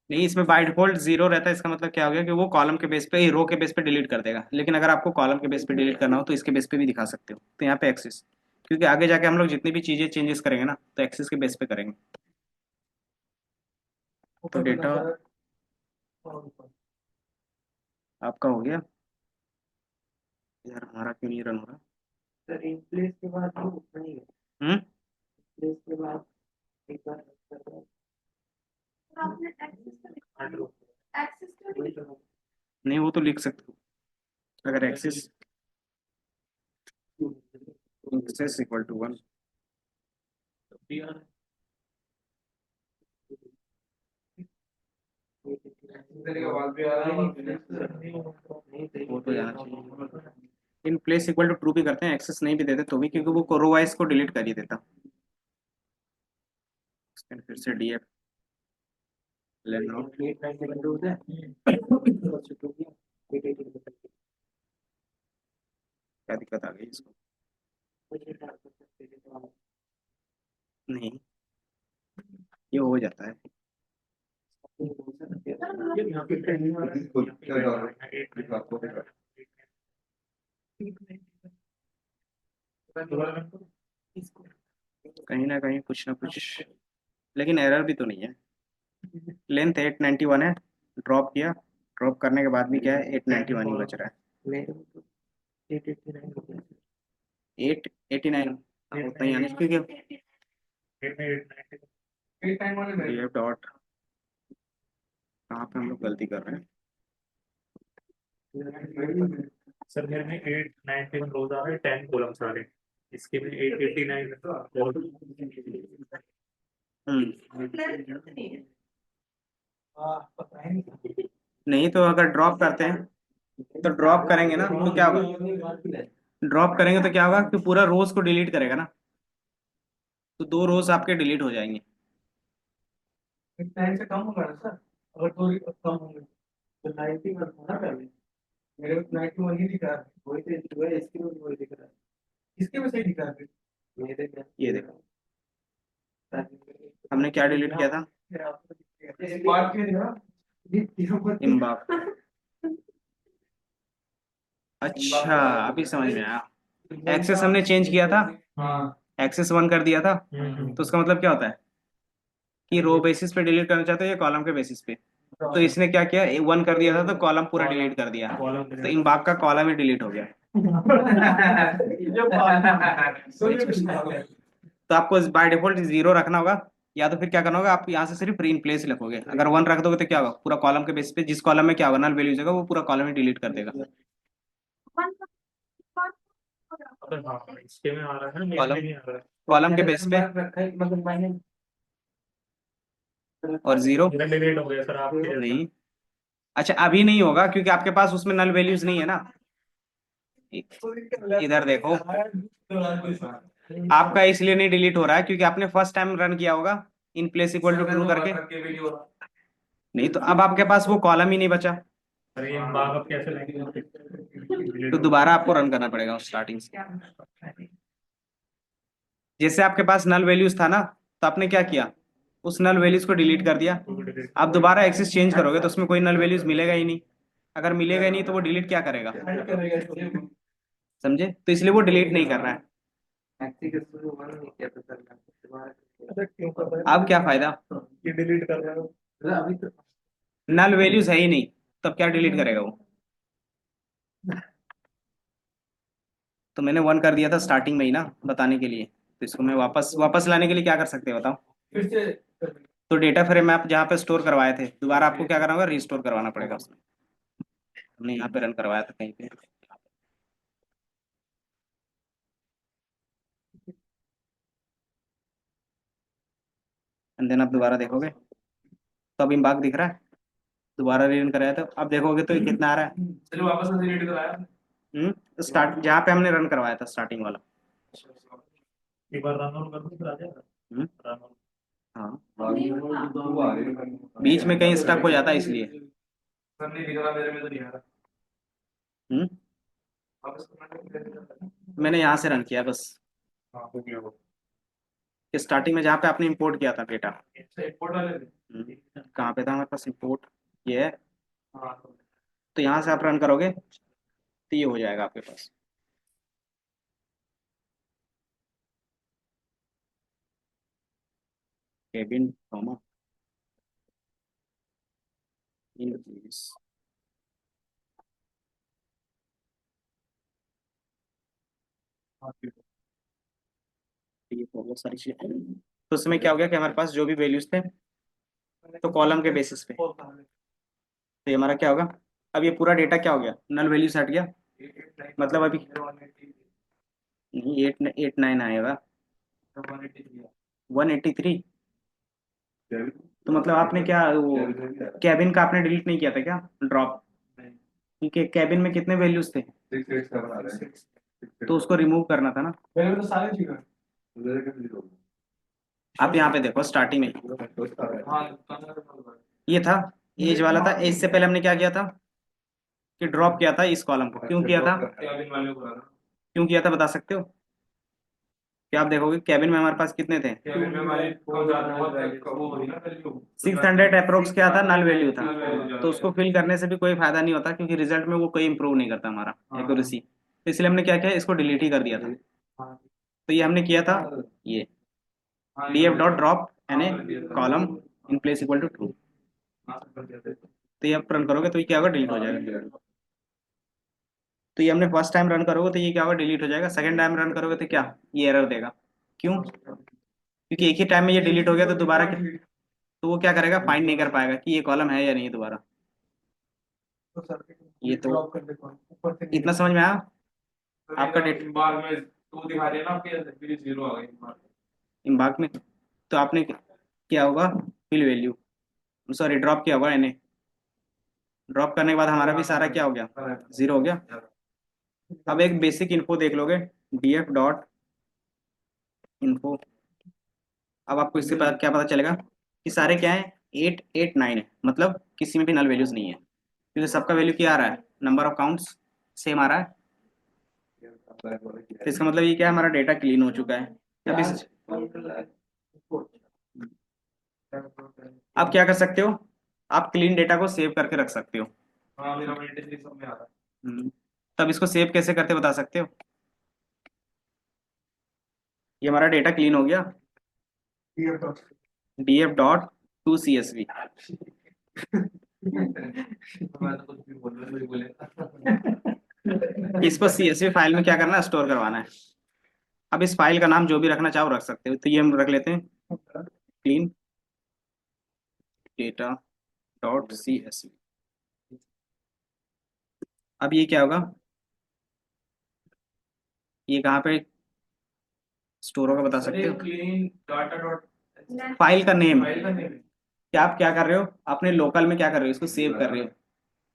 नहीं, इसमें बाय डिफॉल्ट 0 रहता है। इसका मतलब क्या हो गया कि वो कॉलम के बेस पे ही रो के बेस पे डिलीट कर देगा। लेकिन अगर आपको कॉलम के बेस पे डिलीट करना हो तो इसके बेस पे भी दिखा सकते हो। तो यहाँ पे एक्सिस, क्योंकि आगे जाके हम लोग जितनी भी चीजें चेंजेस करेंगे ना तो एक्सिस के बेस पे करेंगे। तो ऊपर डेटा सर और ऊपर आपका हो गया। यार हमारा क्यों नहीं रन हो रहा? सर रिप्लेस के बाद वो नहीं है। हम्म रिप्लेस के बाद एक बार कर दो। आपने एक्सेस कर दी। नहीं, वो तो लिख सकते हो। अगर एक्सिस एक्सेस इक्वल टू 1। इधर का आवाज भी आ रहा है। वो तो जाना चाहिए। In place equal to true भी करते हैं, एक्सेस नहीं भी देते तो भी, क्योंकि वो रो वाइज को डिलीट कर ही देता। फिर से डी एफ लेन आउट। 891 होता है। क्या दिक्कत आ गई इसको? नहीं, ये हो जाता है। यहाँ पे ट्रेनिंग वाला है, खुद यहाँ पे क्या डालो? यहाँ eight दिखा, आपको दिखा। कहीं ना कहीं कुछ ना कुछ, लेकिन एरर भी तो नहीं है। लेंथ 891 है, ड्रॉप किया, ड्रॉप करने के बाद भी क्या है 891 ही बच रहा है। मेरे को तो 889 हो गया। 889 उतना ही आना चाहिए, क्योंकि eight time वाले में ये डॉट कहाँ पे हम लोग गलती कर रहे हैं। सर मेरे में 891 रोज आ रहे हैं, 10 कॉलम्स आ रहे हैं, इसके में 889 नहीं तो अगर ड्रॉप करते हैं तो ड्रॉप करेंगे ना तो क्या होगा, ड्रॉप करेंगे तो क्या होगा कि पूरा रोज को डिलीट करेगा ना, तो 2 रोज आपके डिलीट हो जाएंगे। टाइम से कम होगा ना सर, अगर थोड़ी कम होंगे तो 91 था ना पहले, मेरे को 91 ही दिखा रहा है, वही तो वही इसके में वही दिख रहा है। इसके में सही दिखा रहा है। मेरे में ये देखो हमने क्या डिलीट किया था, बात के दिखा इम्बाप। अच्छा अभी समझ में आया, एक्सेस हमने चेंज किया था, हाँ एक्सेस 1 कर दिया था, तो उसका मतलब क्या होता है कि रो बेसिस पे डिलीट करना चाहते हो या कॉलम के बेसिस पे। तो इसने क्या किया, 1 कर दिया था तो कॉलम पूरा डिलीट कर दिया, तो इम्बाप का कॉलम ही डिलीट हो गया। तो आपको बाय डिफॉल्ट 0 रखना होगा, या तो फिर क्या करना होगा, आप यहाँ से सिर्फ इन प्लेस लिखोगे। अगर 1 रख दोगे तो क्या होगा, पूरा कॉलम के बेसिस पे जिस कॉलम में क्या होगा नल वैल्यूज होगा वो पूरा कॉलम ही डिलीट कर देगा। हाँ इसके में आ रहा है, मेरे कॉलम में नहीं आ रहा है। कॉलम के बेस पे रखा है मतलब मैंने और 0 मेरा डिलीट हो गया सर आपके नहीं। अच्छा अभी नहीं होगा क्योंकि आपके पास उसमें नल वैल्यूज नहीं है ना। इधर देखो, आपका इसलिए नहीं डिलीट हो रहा है क्योंकि आपने फर्स्ट टाइम रन किया होगा in place equal to true करके, नहीं तो अब आपके पास वो कॉलम ही नहीं बचा, अरे ये मार्कअप कैसे लेंगे? तो दोबारा आपको रन करना पड़ेगा स्टार्टिंग से। जैसे आपके पास नल वैल्यूज था ना, तो आपने क्या किया, उस नल वैल्यूज को डिलीट कर दिया। आप दोबारा एक्सेस चेंज करोगे तो उसमें कोई नल वैल्यूज मिलेगा ही नहीं, अगर मिलेगा ही नहीं तो वो डिलीट क्या करेगा, समझे, तो इसलिए वो डिलीट नहीं कर रहा है। एक्चुअली के शुरू वन नहीं किया था सर मैं दोबारा अरे क्यों कर रहा है? अब क्या फायदा, ये डिलीट कर रहा है। मतलब अभी तो नल वैल्यूज है ही नहीं, तब क्या डिलीट करेगा वो। तो मैंने 1 कर दिया था स्टार्टिंग में ही ना बताने के लिए, तो इसको मैं वापस वापस लाने के लिए क्या कर सकते हैं बताओ। फिर से तो डेटा फ्रेम आप जहाँ पे स्टोर करवाए थे दोबारा आपको क्या करना होगा, रिस्टोर करवाना पड़ेगा उसमें। हमने यहाँ पे रन करवाया था कहीं पे, एंड देन आप दोबारा देखोगे तो अब इम्बाग दिख रहा है, दोबारा रीरन कराया तो अब देखोगे तो ये कितना आ रहा है। चलो वापस से डिलीट कराया। स्टार्ट जहाँ पे हमने रन करवाया था स्टार्टिंग वाला। एक बार रन ऑन कर दो फिर आ जाएगा। हम्म, रन ऑन हाँ वो आ रही है। बीच में कहीं स्टक हो जाता है इसलिए। सर नहीं दिख रहा, मेरे में तो नहीं आ रहा। हम्म, वापस करना मैंने यहाँ से रन किया बस, हाँ हो गया वो। स्टार्टिंग में जहाँ पे आपने इंपोर्ट किया था डेटा। अच्छा इंपोर्ट वाले में? कहाँ पे था हमारे पास इंपोर्ट, ये है। हाँ तो यहाँ से आप रन करोगे तो ये हो जाएगा आपके पास। केबिन कॉमा इन प्लेस, ये बहुत सारी चीजें। तो उसमें क्या हो गया कि हमारे पास जो भी वैल्यूज थे तो कॉलम के बेसिस पे, तो ये हमारा क्या होगा, अब ये पूरा डेटा क्या हो गया, नल वैल्यू से हट गया। मतलब अभी नहीं 889 आएगा, 183। तो मतलब आपने क्या वो कैबिन का आपने डिलीट नहीं किया था क्या, ड्रॉप, क्योंकि कैबिन में कितने वैल्यूज थे 687 आ रहा है। तो उसको रिमूव करना था ना। मेरे में तो सारे चीजें। उधर का जीरो। आप यहाँ पे देखो स्टार्टिंग में हाँ ये था, एज वाला था। एज से पहले हमने क्या किया था कि ड्रॉप किया था इस कॉलम को, क्यों किया था, कैबिन वाले को क्यों किया था बता सकते हो। क्या आप देखोगे कैबिन में हमारे पास कितने थे? केबिन में हमारे बहुत ज्यादा बहुत वो होगी ना वैल्यू 600 अप्रोक्स क्या था, नल वैल्यू था। नल वैल्यू ज्यादा तो उसको फिल करने से भी कोई फायदा नहीं होता, क्योंकि रिजल्ट में वो कोई इंप्रूव नहीं करता हमारा हाँ। एक्यूरेसी। तो इसलिए हमने क्या किया, इसको डिलीट ही कर दिया था। हाँ तो ये हमने किया था, ये हाँ, D F dot drop N A कर दिया था। Column in place equal to true. हाँ, कर दिया था। तो ये आप रन करोगे तो ये क्या होगा, डिलीट हो जाएगा। तो ये हमने फर्स्ट टाइम रन करोगे तो ये क्या होगा, डिलीट हो जाएगा। सेकंड टाइम रन करोगे तो क्या, ये एरर देगा। क्यों? क्योंकि एक ही टाइम में ये डिलीट हो गया, तो दोबारा तो वो क्या करेगा, फाइंड नहीं कर पाएगा कि ये कॉलम है या नहीं दोबारा। तो सर ये तो ड्रॉप कर देता हूँ ऊपर से इतना समझ में आया आपका आपका डेट बाद में टू दिखा रही है ना आपके फिर जीरो आ गई इम्बाक में? तो आपने क्या होगा, फिल वैल्यू, सॉरी ड्रॉप किया होगा एन। ड्रॉप करने के बाद हमारा भी सारा क्या हो गया, जीरो हो गया। अब एक बेसिक इन्फो देख लोगे, डी एफ डॉट इन्फो। अब आपको इससे क्या पता चलेगा कि सारे क्या है, 8 8 9 है, मतलब किसी में भी नल वैल्यूज नहीं है, क्योंकि सबका वैल्यू क्या आ रहा है, नंबर ऑफ काउंट्स सेम आ रहा है। तो इसका मतलब ये क्या है, हमारा डेटा क्लीन हो चुका है। अब इस आप क्या कर सकते हो, आप क्लीन डेटा को सेव करके रख सकते हो। हाँ मेरा मेडिटेशन सब में आ रहा तब इसको सेव कैसे करते बता सकते हो? ये हमारा डेटा क्लीन हो गया, है D F dot to C S V. मैं तो कुछ भी बोल रहा हूँ बोले इसको सी एस वी फाइल में क्या करना है, स्टोर करवाना है। अब इस फाइल का नाम जो भी रखना चाहो रख सकते हो। तो ये हम रख लेते हैं, clean data dot C S V. अब ये क्या होगा, ये कहाँ पे स्टोर होगा बता सकते हो? क्लीन डाटा डॉट फाइल का नेम। फाइल का नेम क्या आप क्या कर रहे हो, अपने लोकल में क्या कर रहे हो, इसको सेव कर रहे हो।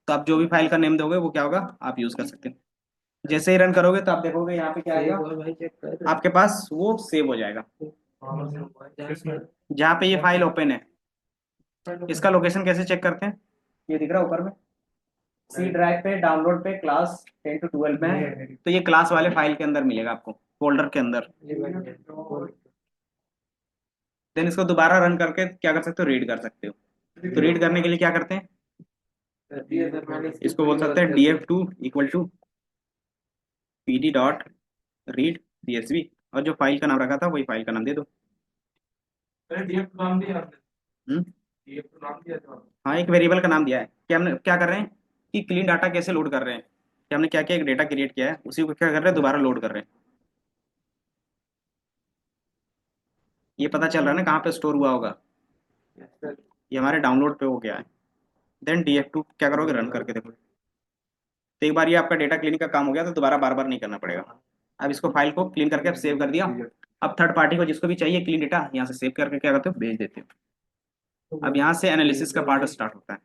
तो आप जो भी फाइल का नेम दोगे वो क्या होगा, आप यूज कर सकते हो। जैसे ही रन करोगे तो आप देखोगे यहाँ पे क्या आएगा, भाई चेक कर आपके पास वो सेव हो जाएगा जहाँ पे ये फाइल ओपन है। इसका लोकेशन कैसे चेक करते हैं, ये दिख रहा है ऊपर में, सी ड्राइव पे डाउनलोड पे क्लास 10 to 12 में है। तो ये क्लास वाले फाइल के अंदर मिलेगा आपको, फोल्डर के अंदर। देन इसको दोबारा रन करके क्या कर सकते हो, रीड कर सकते हो। तो रीड करने के लिए क्या करते हैं, इसको बोल सकते हैं D F two equal to P D dot read C S V, और जो फाइल का नाम रखा था वही फाइल का नाम दे दो। अरे डीएफ नाम दिया आपने हम्म, डीएफ नाम दिया था हाँ एक वेरिएबल का नाम दिया है कि हमने क्या कर रहे हैं, कि क्लीन डाटा कैसे लोड कर रहे हैं, कि हमने क्या किया, एक डेटा क्रिएट किया है, उसी को क्या कर रहे हैं, दोबारा लोड कर रहे हैं। ये पता चल रहा है ना कहाँ पे स्टोर हुआ होगा, ये हमारे डाउनलोड पे हो गया है। देन डी एफ टू क्या करोगे, रन करके देखो। तो एक बार ये आपका डेटा क्लीनिंग का काम हो गया, तो दोबारा बार बार नहीं करना पड़ेगा। अब इसको फाइल को क्लीन करके आप सेव कर दिया। अब थर्ड पार्टी को जिसको भी चाहिए क्लीन डेटा, यहाँ से सेव करके क्या करते हो, भेज देते हो। अब यहाँ से एनालिसिस का पार्ट स्टार्ट होता है।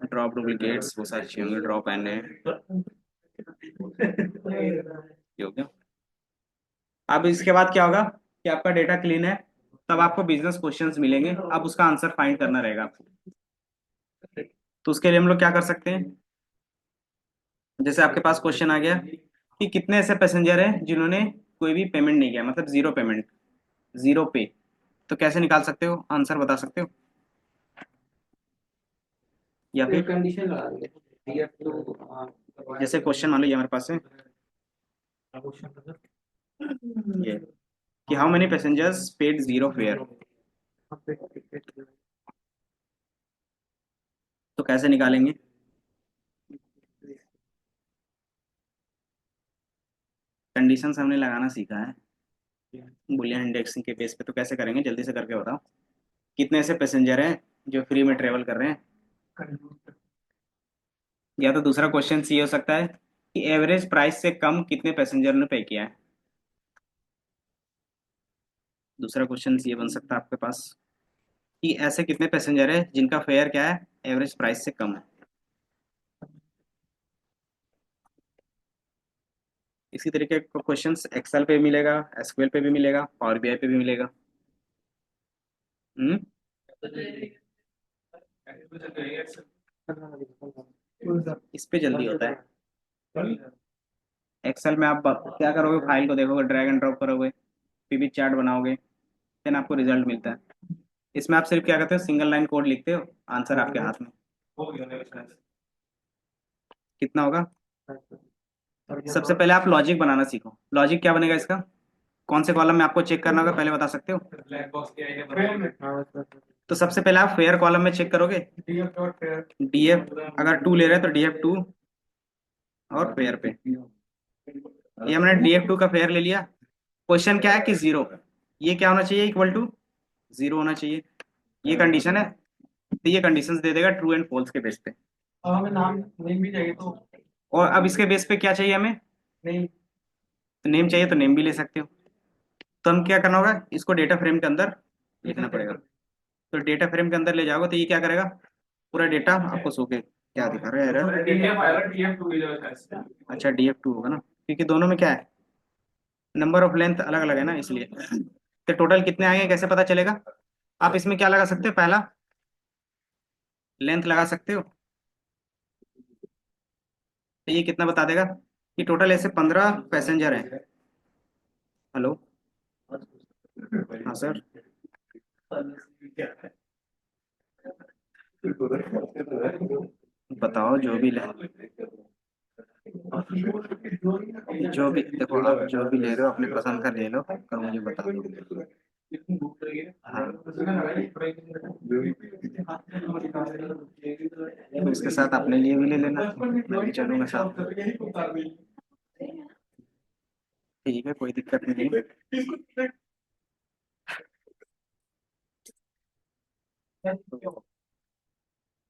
ड्रॉप डुप्लीकेट्स वो सारी चीजें होंगी, ड्रॉप एन ए, ये हो गया। अब इसके बाद क्या होगा कि आपका डेटा क्लीन है, तब आपको बिजनेस क्वेश्चंस मिलेंगे, अब उसका आंसर फाइंड करना रहेगा आपको। तो उसके लिए हम लोग क्या कर सकते हैं, जैसे आपके पास क्वेश्चन आ गया कि कितने ऐसे पैसेंजर हैं जिन्होंने कोई भी पेमेंट नहीं किया, मतलब जीरो पेमेंट, जीरो पे। तो कैसे निकाल सकते हो, आंसर बता सकते हो? या फिर फिर कंडीशन लगा देंगे डीएफ टू जैसे क्वेश्चन मान लो ये हमारे पास है, ये कि how many passengers paid zero fair. तो कैसे निकालेंगे, कंडीशंस हमने लगाना सीखा है बुलियन इंडेक्सिंग के बेस पे। तो कैसे करेंगे, जल्दी से करके बताओ। कितने ऐसे पैसेंजर हैं जो फ्री में ट्रेवल कर रहे हैं, या तो दूसरा क्वेश्चन ये हो सकता है कि एवरेज प्राइस से कम कितने पैसेंजर ने पे किया है। दूसरा क्वेश्चन ये बन सकता है आपके पास कि ऐसे कितने पैसेंजर है जिनका फेयर क्या है, एवरेज प्राइस से कम है। इसी तरीके का क्वेश्चन एक्सेल पे भी मिलेगा, एसक्यूएल पे भी मिलेगा, पावर बीआई पे भी मिलेगा। हम्म इस पे जल्दी होता है। एक्सेल में आप क्या करोगे, फाइल को देखोगे, ड्रैग एंड ड्रॉप करोगे, पीवी चार्ट बनाओगे, देन आपको रिजल्ट मिलता है। इसमें आप सिर्फ क्या करते हो, सिंगल लाइन कोड लिखते हो, आंसर आपके हाथ में। कितना होगा? सबसे पहले आप लॉजिक बनाना सीखो। लॉजिक क्या बनेगा इसका? कौन से कॉलम में आपको चेक करना होगा, पहले बता सकते हो? ब्लैक बॉक्स की आईडी बना तो सबसे पहले आप फेयर कॉलम में चेक करोगे, डीएफ डॉट फेयर डीएफ अगर 2 ले रहे हैं तो डीएफ 2 और फेयर पे। ये हमने डीएफ 2 का फेयर ले लिया। क्वेश्चन क्या है कि 0, ये क्या होना चाहिए, इक्वल टू 0 होना चाहिए, ये कंडीशन है। तो ये कंडीशंस दे देगा ट्रू एंड फॉल्स के बेस पे। अब हमें नाम नेम भी चाहिए तो और अब इसके बेस पे क्या चाहिए हमें? नेम तो नेम चाहिए तो नेम भी ले सकते हो। तो हम क्या करना होगा, इसको डेटा फ्रेम के अंदर लिखना पड़ेगा। तो डेटा फ्रेम के अंदर ले जाओगे तो ये क्या करेगा, पूरा डेटा आपको शो के क्या दिखा रहा है, एरर। डीएफ आएगा डीएफ टू की जगह शायद अच्छा डीएफ 2 होगा ना, क्योंकि दोनों में क्या है, नंबर ऑफ लेंथ अलग अलग है ना, इसलिए। तो टोटल कितने आएंगे कैसे पता चलेगा? आप इसमें क्या लगा सकते हो, पहला लेंथ लगा सकते हो। तो ये कितना बता देगा कि टोटल ऐसे 15 पैसेंजर हैं। हेलो, हाँ सर, बताओ जो भी ले, जो भी देखो, आप जो भी ले रहे हो अपनी पसंद का ले लो, और मुझे बता दो। हाँ, तो इसके साथ अपने लिए भी ले लेना, मैं भी चलूंगा साथ। ठीक है, कोई दिक्कत नहीं है।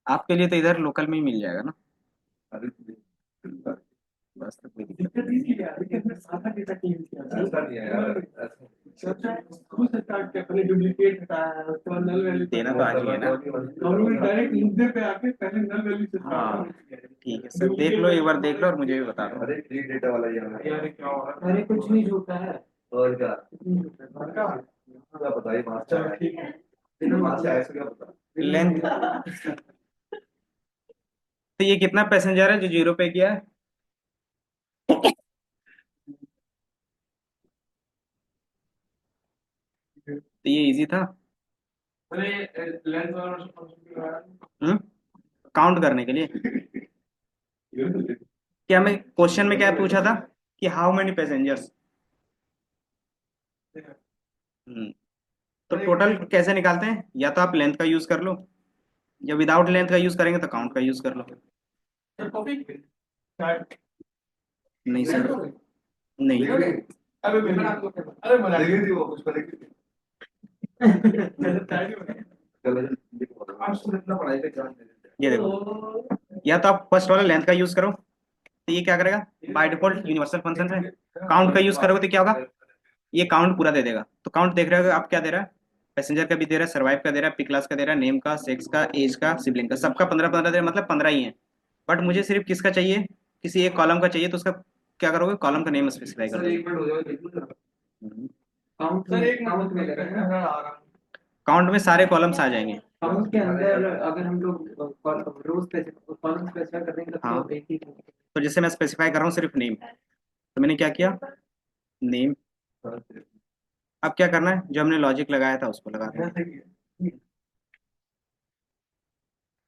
आपके लिए तो इधर लोकल में ही मिल जाएगा ना, बस तो कोई दिक्कत डुप्लीकेट हटाया उसके बाद नल वैल्यू देना तो आज ही है ना। हम लोग डायरेक्ट मुद्दे पे आके पहले नल वैल्यू से हाँ ठीक है सर, देख लो एक बार, देख लो और मुझे भी बता दो। अरे फ्री डेटा वाला ये है। यार क्या हो रहा अरे कुछ नहीं झूठा है। और क्या है क्या पता ये वहां से चलो आया ठीक है है, वहां से आया, इसको क्या पता। लेंथ, तो ये कितना पैसेंजर है जो 0 पे किया है? तो ये इजी था अरे लेंथ वाला काउंट करने के लिए। क्या मैं क्वेश्चन में क्या पूछा था कि हाउ मेनी पैसेंजर्स। तो टोटल कैसे निकालते हैं, या तो आप लेंथ का यूज कर लो, या विदाउट लेंथ का यूज करेंगे तो काउंट का यूज कर लो। नहीं सर, नहीं। अरे मजा देखी थी वो कुछ पर देखी थी। चलो आज तो इतना पढ़ाई पे ध्यान दे देते ये देखो, या तो आप फर्स्ट वाला लेंथ का यूज करो, तो ये क्या करेगा, बाय डिफॉल्ट यूनिवर्सल फंक्शन है। काउंट का यूज करोगे तो क्या होगा, ये काउंट पूरा दे देगा। तो काउंट देख रहे हो आप, क्या दे रहा है, पैसेंजर का भी दे रहा है, सर्वाइव का दे रहा है, पी क्लास का दे रहा है, नेम का, सेक्स का, एज का, सिबलिंग का, सबका 15-15 दे रहा है, मतलब 15 ही है। बट मुझे सिर्फ किसका चाहिए, किसी एक कॉलम का चाहिए, तो उसका क्या करोगे, कॉलम का नेम स्पेसिफाई कर सर दो। एक मिनट हो जाओ देखो जरा। काउंट सर एक काउंट में मिनट लगेगा। मैं आ रहा हूँ काउंट में सारे कॉलम्स आ जाएंगे। काउंट के अंदर अगर हम लोग रोज कॉलम स्पेसिफाई कर देंगे तब हाँ, तो एक ही तो जैसे मैं स्पेसिफाई कर रहा हूँ सिर्फ नेम, तो मैंने क्या किया, नेम। अब क्या करना है, जो हमने लॉजिक लगाया था उसको लगा देना।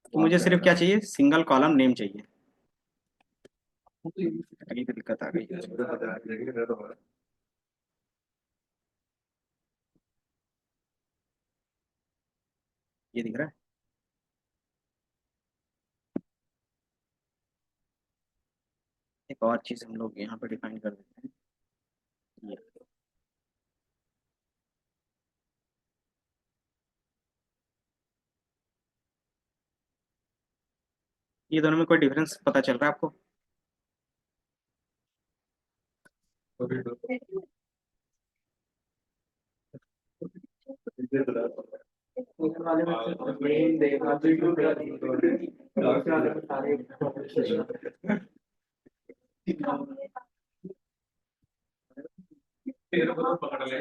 तो मुझे सिर्फ क्या चाहिए, सिंगल कॉलम नेम चाहिए। कहीं पे दिक्कत आ गई। हैं। ये दिख रहा है। एक और चीज हम लोग यहाँ पर डिफाइन कर देते हैं, ये दोनों में कोई डिफरेंस पता चल रहा है आपको? उस वाले में सिर्फ नेम देगा बिल्कुल दूसरे वाले में सारे तेरे को तो पकड़ ले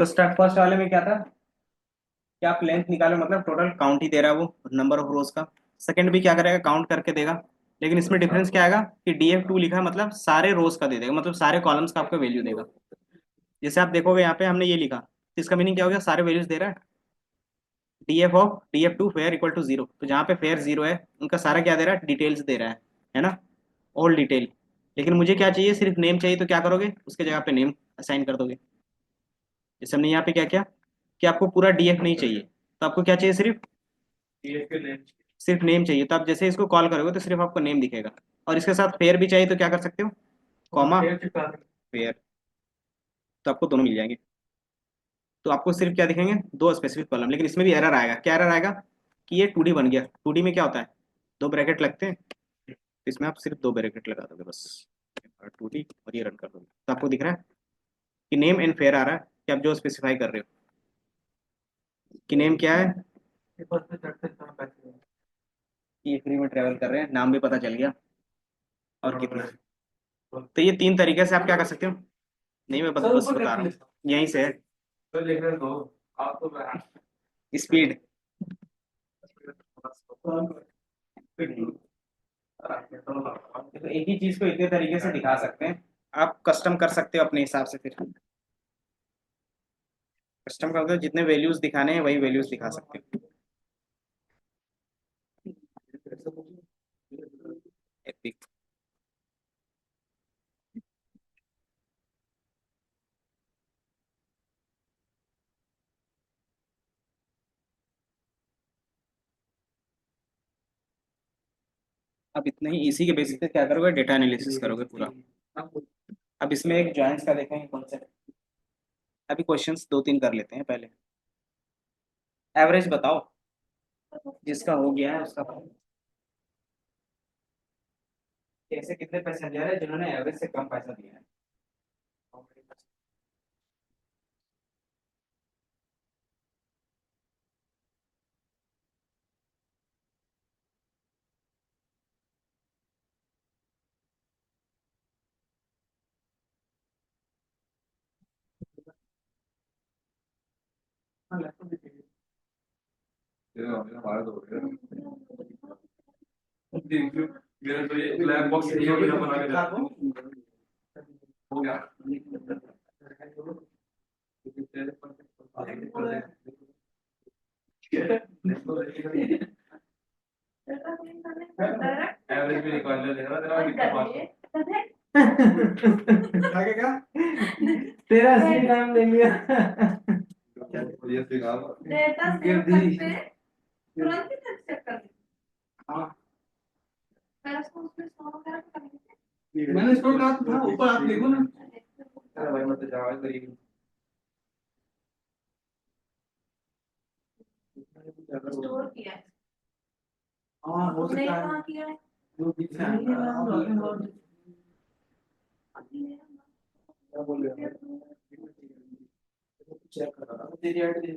तो स्टार्ट फर्स्ट वाले में क्या था कि आप लेंथ निकालो, मतलब टोटल काउंट ही दे रहा है वो, नंबर ऑफ रोज का। सेकंड भी क्या करेगा, काउंट करके देगा। लेकिन इसमें डिफरेंस क्या आएगा कि DF2 लिखा है मतलब सारे रोज का दे देगा, मतलब सारे कॉलम्स का आपका वैल्यू देगा। जैसे आप देखोगे यहाँ पे हमने ये लिखा, तो इसका मीनिंग क्या हो गया, सारे वैल्यूज दे रहा है। DF ऑफ DF2 फेयर इक्वल टू 0, तो जहाँ पे फेयर 0 है उनका सारा क्या दे रहा है, डिटेल्स दे रहा है ना, ऑल डिटेल। लेकिन मुझे क्या चाहिए, सिर्फ नेम चाहिए, तो क्या करोगे, उसके जगह पे नेम असाइन कर दोगे। जैसे हमने यहाँ पे क्या किया कि आपको पूरा DF नहीं चाहिए, तो आपको क्या चाहिए, सिर्फ नेम चाहिए। तो आप जैसे इसको कॉल करोगे तो सिर्फ आपको नेम दिखेगा। और इसके साथ फेयर भी चाहिए, तो क्या कर सकते हो, कॉमा फेयर, तो आपको दोनों मिल जाएंगे। तो आपको सिर्फ क्या दिखेंगे, दो स्पेसिफिक कॉलम। लेकिन इसमें भी एरर आएगा, क्या एरर आएगा कि ये 2D बन गया। 2D में क्या होता है, दो ब्रैकेट लगते हैं, तो इसमें आप सिर्फ दो ब्रैकेट लगा दोगे बस, 2D, और ये रन कर दोगे, तो आपको दिख रहा है कि नेम एंड फेयर आ रहा है, कि आप जो स्पेसिफाई कर रहे हो कि नेम क्या है, ये फ्री में ट्रेवल कर रहे हैं, नाम भी पता चल गया, और कितना। तो ये तीन तरीके से आप क्या कर सकते हो, नहीं मैं बस बता रहा हूँ, यहीं से है स्पीड। तो एक ही चीज को इतने तरीके से दिखा सकते हैं, आप कस्टम कर सकते हो अपने हिसाब से। फिर कस्टम का मतलब जितने वैल्यूज दिखाने हैं वही वैल्यूज दिखा सकते हो। एपिक। अब इतने ही, इसी के बेसिस पे क्या करोगे, डेटा एनालिसिस करोगे पूरा। अब इसमें एक जॉइंट्स का देखेंगे कॉन्सेप्ट। अभी क्वेश्चंस दो तीन कर लेते हैं पहले। एवरेज बताओ, जिसका हो गया है उसका। ऐसे कितने पैसेंजर है जिन्होंने एवरेज से कम पैसा दिया है। हमारा तो हो गया। मेरा तो ये ब्लैक बॉक्स एरिया भी बना के रखा हो गया। एवरेज भी निकाल ले लेना तेरा कितना पास आगे क्या तेरा असली नाम ले लिया। ये सिखा डेटा सेव करके तुरंत ही चेक कर हाँ मैं उसको उसमें स्टोर वगैरह कर लेते मैंने इसको कहा था ऊपर आप देखो ना। अरे भाई मत जाओ करीब। स्टोर किया है हाँ हो तुमने सकता है कहाँ किया है जो बीच में आएगा। क्या बोल रहे हो चेक कर रहा हूँ तेरी आईडी नहीं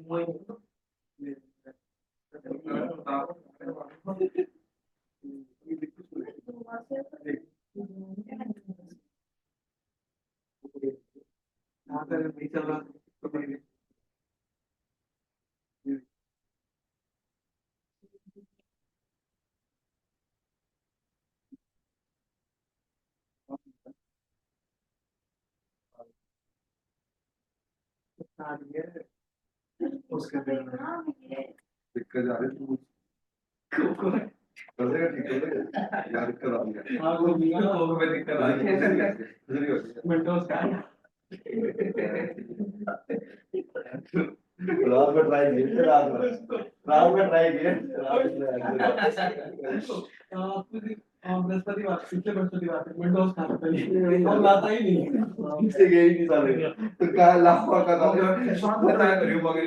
चल रहा उसके दिक्कत आ रही है चलेगा ठीक है यार करा दिया। हाँ वो लोगों में दिक्कत आ रही है विंडोज का रात में ट्राई किए रात में ट्राई किए बृहस्पति बात पिछले बृहस्पति बात विंडोज था पहले और लाता ही नहीं से गए ही नहीं साले तो क्या लाफा का था ट्राई करियो बाकी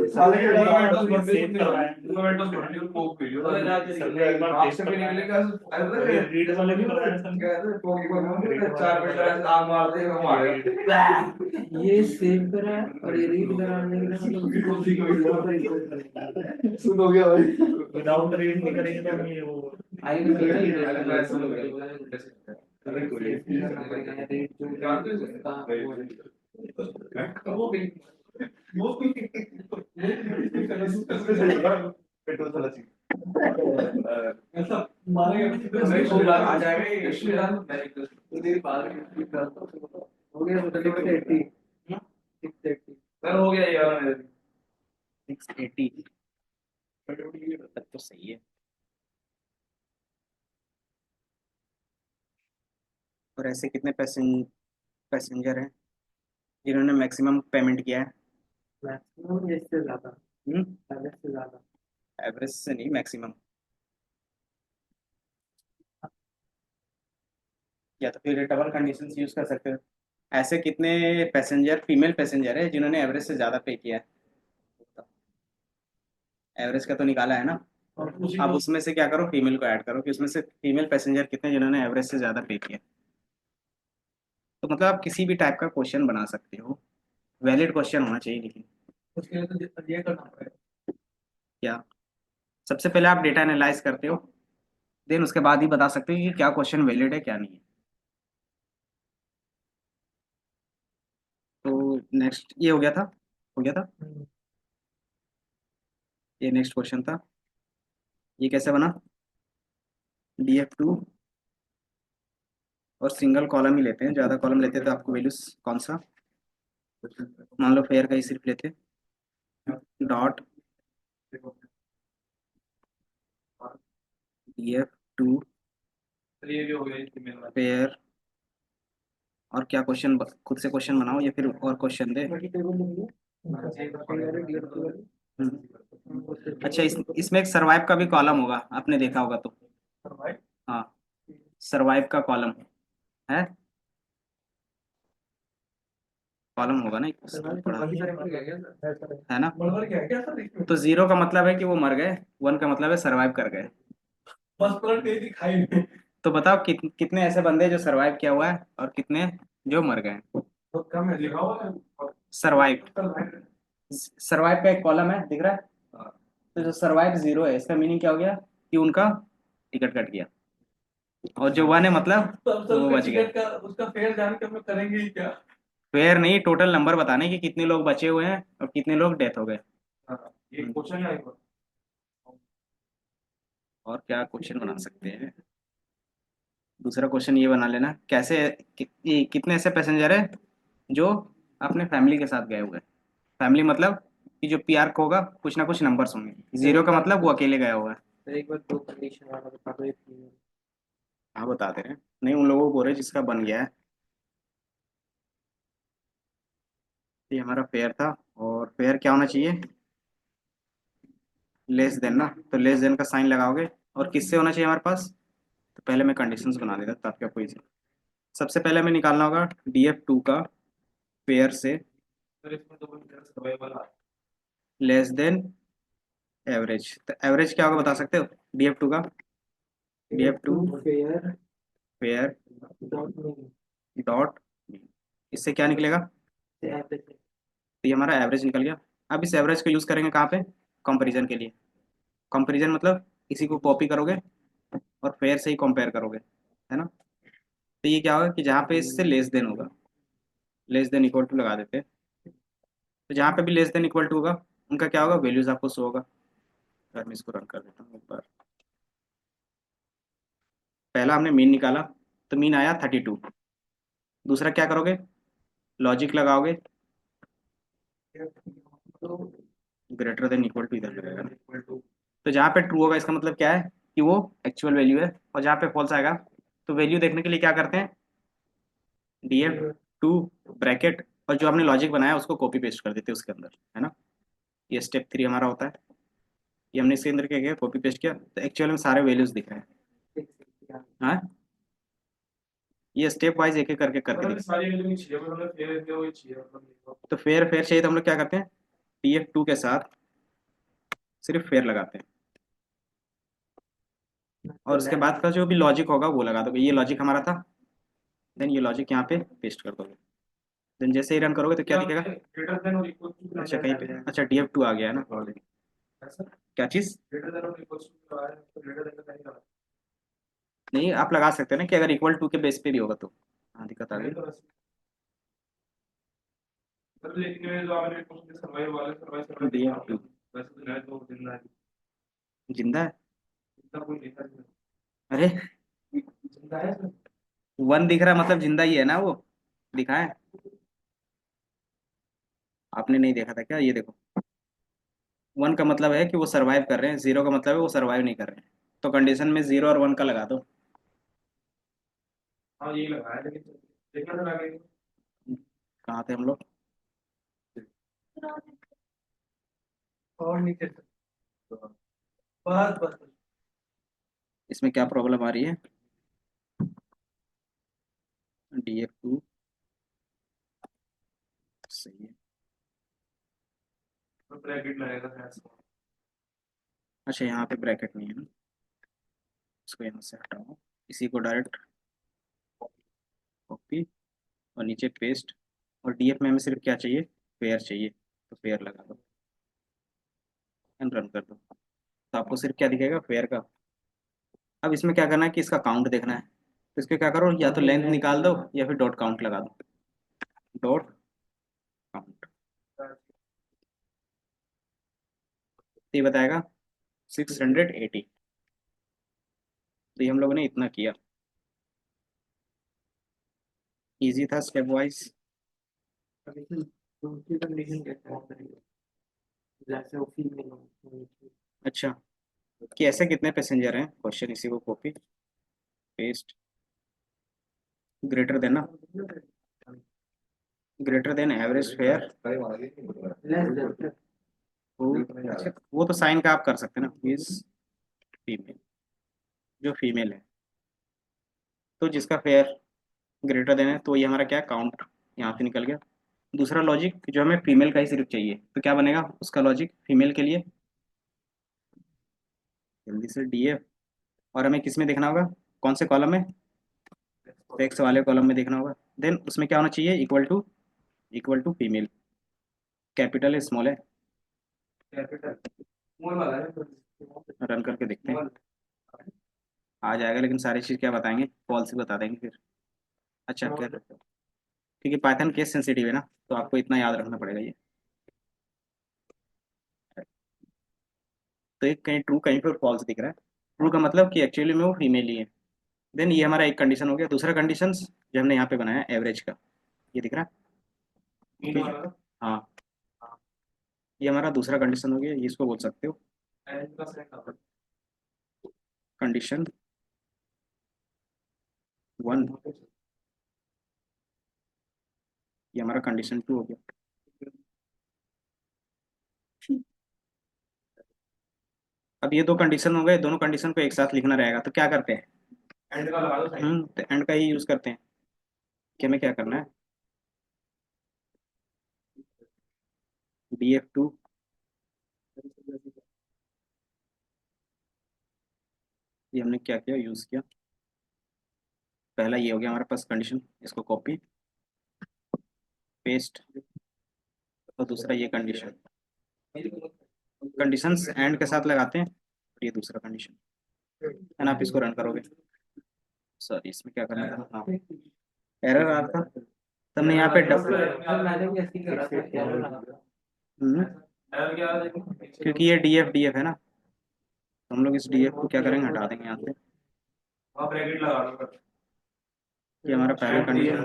साले के विंडोज सेव करवाएं विंडोज को पोक वीडियो आपसे भी निकलेगा अरे रीड वाले भी करवाएं सर 4 मिनट आग मार दे हमारे ये सेव करा और ये रीड कराने के लिए सुन हो गया भाई विदाउट रीड नहीं करेंगे तो हम ये वो आएगा अरे कोई वो भी पेट्रोल चला चाहिए आ जाएगा ये हो गया मतलब 80 680 सर हो गया ये वाला मेरे 680 तब तो सही है। और ऐसे कितने पैसेंजर हैं जिन्होंने मैक्सिमम पेमेंट किया है? मैक्सिमम इससे ज्यादा, पहले से ज्यादा। एवरेज से नहीं, मैक्सिमम। या तो फिर डबल कंडीशंस यूज कर सकते हो। ऐसे कितने पैसेंजर, फीमेल पैसेंजर है जिन्होंने एवरेज से ज़्यादा पे किया है? एवरेज का तो निकाला है ना, अब उसमें से क्या करो, फीमेल को ऐड करो कि उसमें से फीमेल पैसेंजर कितने जिन्होंने एवरेज से ज़्यादा पे किया। तो मतलब आप किसी भी टाइप का क्वेश्चन बना सकते हो, वैलिड क्वेश्चन होना चाहिए। लेकिन उसके लिए तो ये करना पड़ेगा। क्या, सबसे पहले आप डेटा एनालाइज करते हो, देन उसके बाद ही बता सकते हो कि क्या क्वेश्चन वैलिड है क्या नहीं है। तो नेक्स्ट ये हो गया था, हो गया था। ये नेक्स्ट क्वेश्चन था, ये कैसे बना? DF2 और सिंगल कॉलम ही लेते हैं, ज़्यादा कॉलम लेते हैं तो आपको वैल्यूज कौन सा, मान लो फेयर का ही सिर्फ लेते डॉट DF2 तो ये भी हो गया इसकी मेरे वाला। फेयर। और क्या क्वेश्चन, खुद से क्वेश्चन बनाओ या फिर और क्वेश्चन दे। अच्छा, इसमें एक सर्वाइव का भी कॉलम होगा, आपने देखा होगा तो। हाँ, सर्वाइव का कॉलम है, कॉलम होगा ना एक, पढ़ा है ना। बड़बर क्या है क्या सर इसमें? तो जीरो का मतलब है कि वो मर गए, वन का मतलब है सर्वाइव कर गए। बस पलट गई थी खाई में। तो बताओ कितने ऐसे बंदे जो सर्वाइव किया हुआ है और कितने जो मर गए। तो कम है लिखा हुआ है। सर्वाइव, सर सर्वाइव का एक कॉलम है, दिख रहा है। तो जो सर्वाइव जीरो है, इसका मीनिंग क्या हो गया कि उनका टिकट कट गया, और जो वन है मतलब वो बच गए। टिकट का उसका फेयर जान के हम लोग करेंगे ही क्या? फेयर नहीं, टोटल नंबर बताने कि कितने लोग बचे हुए हैं और कितने लोग डेथ हो गए। ये क्वेश्चन है। और क्या क्वेश्चन बना सकते हैं? दूसरा क्वेश्चन ये बना लेना, कैसे ये कितने ऐसे पैसेंजर है जो अपने फैमिली के साथ गए हुए हैं। फैमिली मतलब कि जो पी आर का होगा कुछ ना कुछ नंबर्स होंगे, जीरो का मतलब वो अकेले गया हुआ है। तो एक बार दो कंडीशन वाला बता दो, एक हाँ बता दे रहे हैं, नहीं उन लोगों को बोल रहे हैं जिसका बन गया है। ये हमारा फेयर था, और फेयर क्या होना चाहिए, लेस देन ना, तो लेस देन का साइन लगाओगे। और किससे होना चाहिए हमारे पास, तो पहले मैं कंडीशंस बना देता ताकि आपको इजी। सबसे पहले हमें निकालना होगा DF2 का फेयर से सर इसमें तो सर्वाइवल लेस देन एवरेज। तो एवरेज क्या होगा बता सकते हो DF2 का? DF2 fair fair dot mean dot, इससे क्या निकलेगा? से एवरेज। तो ये हमारा एवरेज निकल गया। अब इस एवरेज को यूज़ करेंगे कहाँ पे, कंपैरिजन के लिए। कंपैरिजन मतलब इसी को कॉपी करोगे और फेयर से ही कंपेयर करोगे, है ना। तो ये क्या होगा कि जहाँ पे इससे लेस देन होगा, लेस देन इक्वल टू लगा देते हैं। तो जहाँ पे भी लेस देन इक्वल टू होगा उनका क्या होगा, वैल्यूज आपको शो होगा। अगर मैं इसको रन कर देता हूँ एक बार। पहला हमने मीन निकाला, तो मीन आया 32। दूसरा क्या करोगे, लॉजिक लगाओगे, ग्रेटर देन इक्वल टू इधर लगेगा ना। तो जहाँ पे ट्रू होगा इसका मतलब क्या है कि वो एक्चुअल वैल्यू है, और जहाँ पे फॉल्स आएगा तो वैल्यू देखने के लिए क्या करते हैं, DF2 ब्रैकेट, और जो हमने लॉजिक बनाया उसको कॉपी पेस्ट कर देते हैं उसके अंदर, है ना। ये स्टेप 3 हमारा होता है। ये हमने इसके अंदर क्या किया, कॉपी पेस्ट किया, तो एक्चुअल में सारे वैल्यूज दिख रहे हैं। हाँ, ये स्टेप वाइज एक एक करके करके मतलब दिखा। सारी वैल्यू नहीं चाहिए, बस हमें फेयर दे वही चाहिए मतलब। तो फेयर फेयर चाहिए तो हम लोग क्या करते हैं, DF2 के साथ सिर्फ फेयर लगाते हैं, और उसके बाद का जो भी लॉजिक होगा वो लगा दोगे। ये लॉजिक हमारा था, देन ये लॉजिक यहाँ पे पेस्ट कर दोगे। देन जैसे ही रन करोगे तो क्या दिखेगा, ग्रेटर देन और इक्वल टू अच्छा कहीं पे, अच्छा DF2 आ गया है ना ऑलरेडी। क्या चीज़, ग्रेटर देन और इक्वल टू आ रहा है तो ग्रेटर देन का नहीं लगा। नहीं आप लगा सकते हो ना कि अगर इक्वल टू के बेस पे भी होगा तो। हाँ दिक्कत आ गई। सर लेकिन ये जो आपने क्वेश्चन सर्वाइव वाले सर्वाइव दिया वैसे तो नहीं तो जिंदा है, जिंदा है। जिंदा कोई देखा नहीं, अरे जिंदा है सर। वन दिख रहा है, मतलब जिंदा ही है ना वो, दिखा है। आपने नहीं देखा था क्या? ये देखो, वन का मतलब है कि वो सरवाइव कर रहे हैं, जीरो का मतलब है वो सरवाइव नहीं कर रहे हैं। तो कंडीशन में जीरो और वन का लगा दो। हाँ यही लगा है, लेकिन देखना सर आगे। कहाँ थे हम लोग? और नीचे सर, बस बस। इसमें क्या प्रॉब्लम आ रही है? DF2 सही है। तो ब्रैकेट लगेगा सर। अच्छा, यहाँ पे ब्रैकेट नहीं है ना, इसको यहाँ से हटाओ, इसी को डायरेक्ट कॉपी और नीचे पेस्ट। और DF में हमें सिर्फ क्या चाहिए? पेयर चाहिए, तो पेयर लगा दो एंड रन कर दो। तो आपको सिर्फ क्या दिखेगा? पेयर का। अब इसमें क्या करना है कि इसका काउंट देखना है, तो इसके क्या करो, या तो लेंथ निकाल दो या फिर डॉट काउंट लगा दो। डॉट काउंट, तो ये बताएगा 680। तो ये हम लोगों ने इतना किया। इजी था स्टेप वाइज। कंडीशन, दूसरी कंडीशन कैसे ऑन करेंगे? जैसे वो फीमेल हो। अच्छा, कि ऐसे कितने पैसेंजर हैं, क्वेश्चन इसी को कॉपी पेस्ट। ग्रेटर देन ना, ग्रेटर देन एवरेज फेयर। कई मारा गया नहीं बोल लेस देन। अच्छा, वो तो साइन का आप कर सकते हैं ना, इज फीमेल, जो फीमेल है। तो जिसका फेयर ग्रेटर देन है, तो ये हमारा क्या काउंट यहाँ से निकल गया। दूसरा लॉजिक जो हमें फीमेल का ही सिर्फ चाहिए, तो क्या बनेगा उसका लॉजिक फीमेल के लिए? जल्दी से DF। और हमें किस में देखना होगा? कौन से कॉलम में? टेक्स्ट वाले कॉलम में देखना होगा। देन उसमें क्या होना चाहिए? इक्वल टू फीमेल, कैपिटल है स्मॉल है? कैपिटल स्मॉल वाला है। रन करके देखते हैं, आ जाएगा, लेकिन सारी चीज़ क्या बताएंगे? फॉल्स ही बता देंगे फिर। अच्छा क्या, क्योंकि पाइथन केस सेंसिटिव है ना, तो आपको इतना याद रखना पड़ेगा ये। तो एक कहीं ट्रू कहीं पर फॉल्स दिख रहा है। ट्रू का मतलब कि एक्चुअली में वो फीमेल ही है। देन ये हमारा एक कंडीशन हो गया। दूसरा कंडीशन जो हमने यहाँ पे बनाया एवरेज का, ये दिख रहा है? मीन ठीक है। वाला हाँ, ये हमारा दूसरा कंडीशन हो गया, ये इसको बोल सकते हो एंड का सेट आता कंडीशन 1। ये हमारा कंडीशन 2 हो गया। अब ये दो कंडीशन हो गए, दोनों कंडीशन को एक साथ लिखना रहेगा, तो क्या करते हैं? है, एंड का लगा दो साइन। तो एंड का ही यूज करते हैं। कि हमें क्या करना है? DF2 ये हमने क्या किया, यूज किया। पहला ये हो गया हमारे पास कंडीशन, इसको कॉपी पेस्ट। और दूसरा ये कंडीशन, कंडीशंस एंड के साथ लगाते हैं। और ये दूसरा कंडीशन एंड आप इसको रन करोगे। सॉरी, इसमें क्या करना था? हाँ, एरर आ रहा था, तो हमने यहाँ पे सर मैंने भी ऐसी करा था, एरर आ गया। एरर क्या आ रहा है? क्योंकि ये DF है ना, तो हम लोग इस DF को क्या करेंगे, हटा देंगे यहाँ से। वहाँ ब्रैकेट लगा दो। ये हमारा पहला एंड कंडीशन।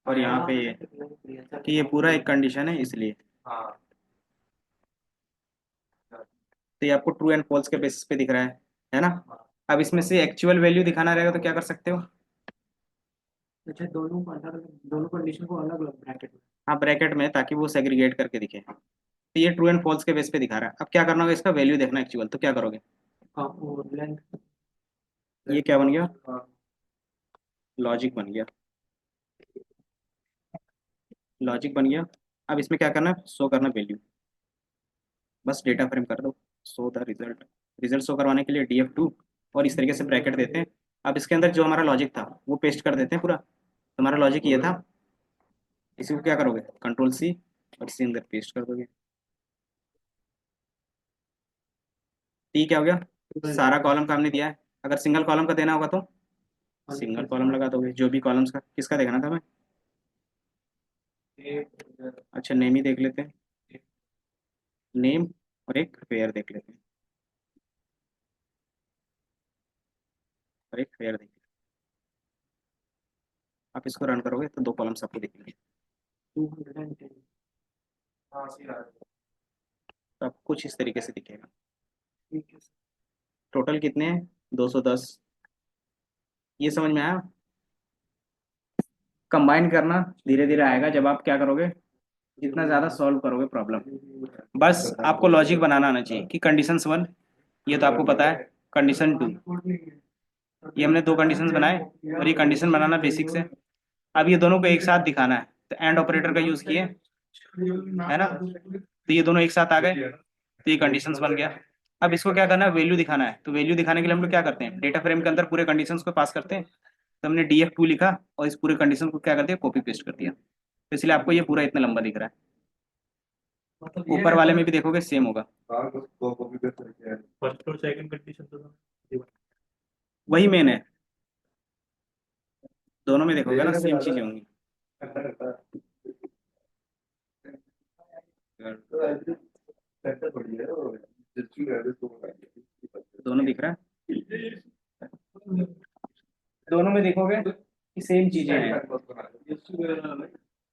और यहाँ पे ये हाँ कि ये पूरा एक कंडीशन है इसलिए। हाँ तो ये आपको ट्रू एंड फॉल्स के बेसिस पे दिख रहा है ना? अब इसमें से एक्चुअल वैल्यू दिखाना रहेगा, तो क्या कर सकते हो? अच्छा, दोनों को अलग, दोनों कंडीशन को अलग अलग ब्रैकेट में। हाँ, ब्रैकेट में, ताकि वो सेग्रीगेट करके दिखे। तो ये ट्रू एंड फॉल्स के बेस पे दिखा रहा है। अब क्या करना होगा, इसका वैल्यू देखना एक्चुअल, तो क्या करोगे? हाँ, वो लेंथ। ये क्या बन गया? लॉजिक बन गया। लॉजिक बन गया। अब इसमें क्या करना है? शो करना वैल्यू। बस डेटा फ्रेम कर दो, show the result. Result show करवाने के लिए DF2 और इस तरीके से ब्रैकेट देते हैं। अब इसके अंदर जो हमारा लॉजिक था वो पेस्ट कर देते हैं पूरा। तो हमारा लॉजिक ये था, इसी को क्या करोगे? Ctrl+C और इसके अंदर पेस्ट कर दोगे। ठीक, क्या हो गया? सारा कॉलम का हमने दिया है। अगर सिंगल कॉलम का देना होगा तो सिंगल कॉलम लगा दोगे। जो भी कॉलम्स का, किसका देखना था हमें? अच्छा नेम ही देख लेते हैं, नेम और एक फेयर देख लेते हैं, और एक फेयर देख लेते हैं। आप इसको रन करोगे तो दो कॉलम्स आपको दिखेंगे। 210। हाँ सही आ रहा है। तो आपको कुछ इस तरीके से दिखेगा। ठीक है सर। टोटल कितने हैं? 210। ये समझ में आया? कंबाइन करना धीरे धीरे आएगा जब आप क्या करोगे, जितना ज़्यादा सॉल्व करोगे प्रॉब्लम। बस आपको लॉजिक बनाना आना चाहिए कि कंडीशंस वन, ये तो आपको पता है, कंडीशन टू, ये हमने दो कंडीशंस बनाए और ये कंडीशन बनाना बेसिक्स है। अब ये दोनों को एक साथ दिखाना है तो एंड ऑपरेटर का यूज़ किए, है ना? तो ये दोनों एक साथ आ गए तो ये कंडीशंस बन गया। अब इसको क्या करना है, वैल्यू दिखाना है। तो वैल्यू दिखाने के लिए हम लोग क्या करते हैं, डेटा फ्रेम के अंदर पूरे कंडीशंस को पास करते हैं। तो हमने df2 लिखा और इस पूरे कंडीशन को क्या कर दिया, कॉपी पेस्ट कर दिया। तो इसलिए आपको ये पूरा इतना लंबा दिख रहा है। ऊपर वाले में भी देखोगे सेम होगा, फर्स्ट और सेकंड कंडीशन तो वही मेन है। दोनों में देखोगे ना सेम चीजें होंगी। दोनों दिख रहा है, दोनों में देखोगे कि सेम चीजें हैं।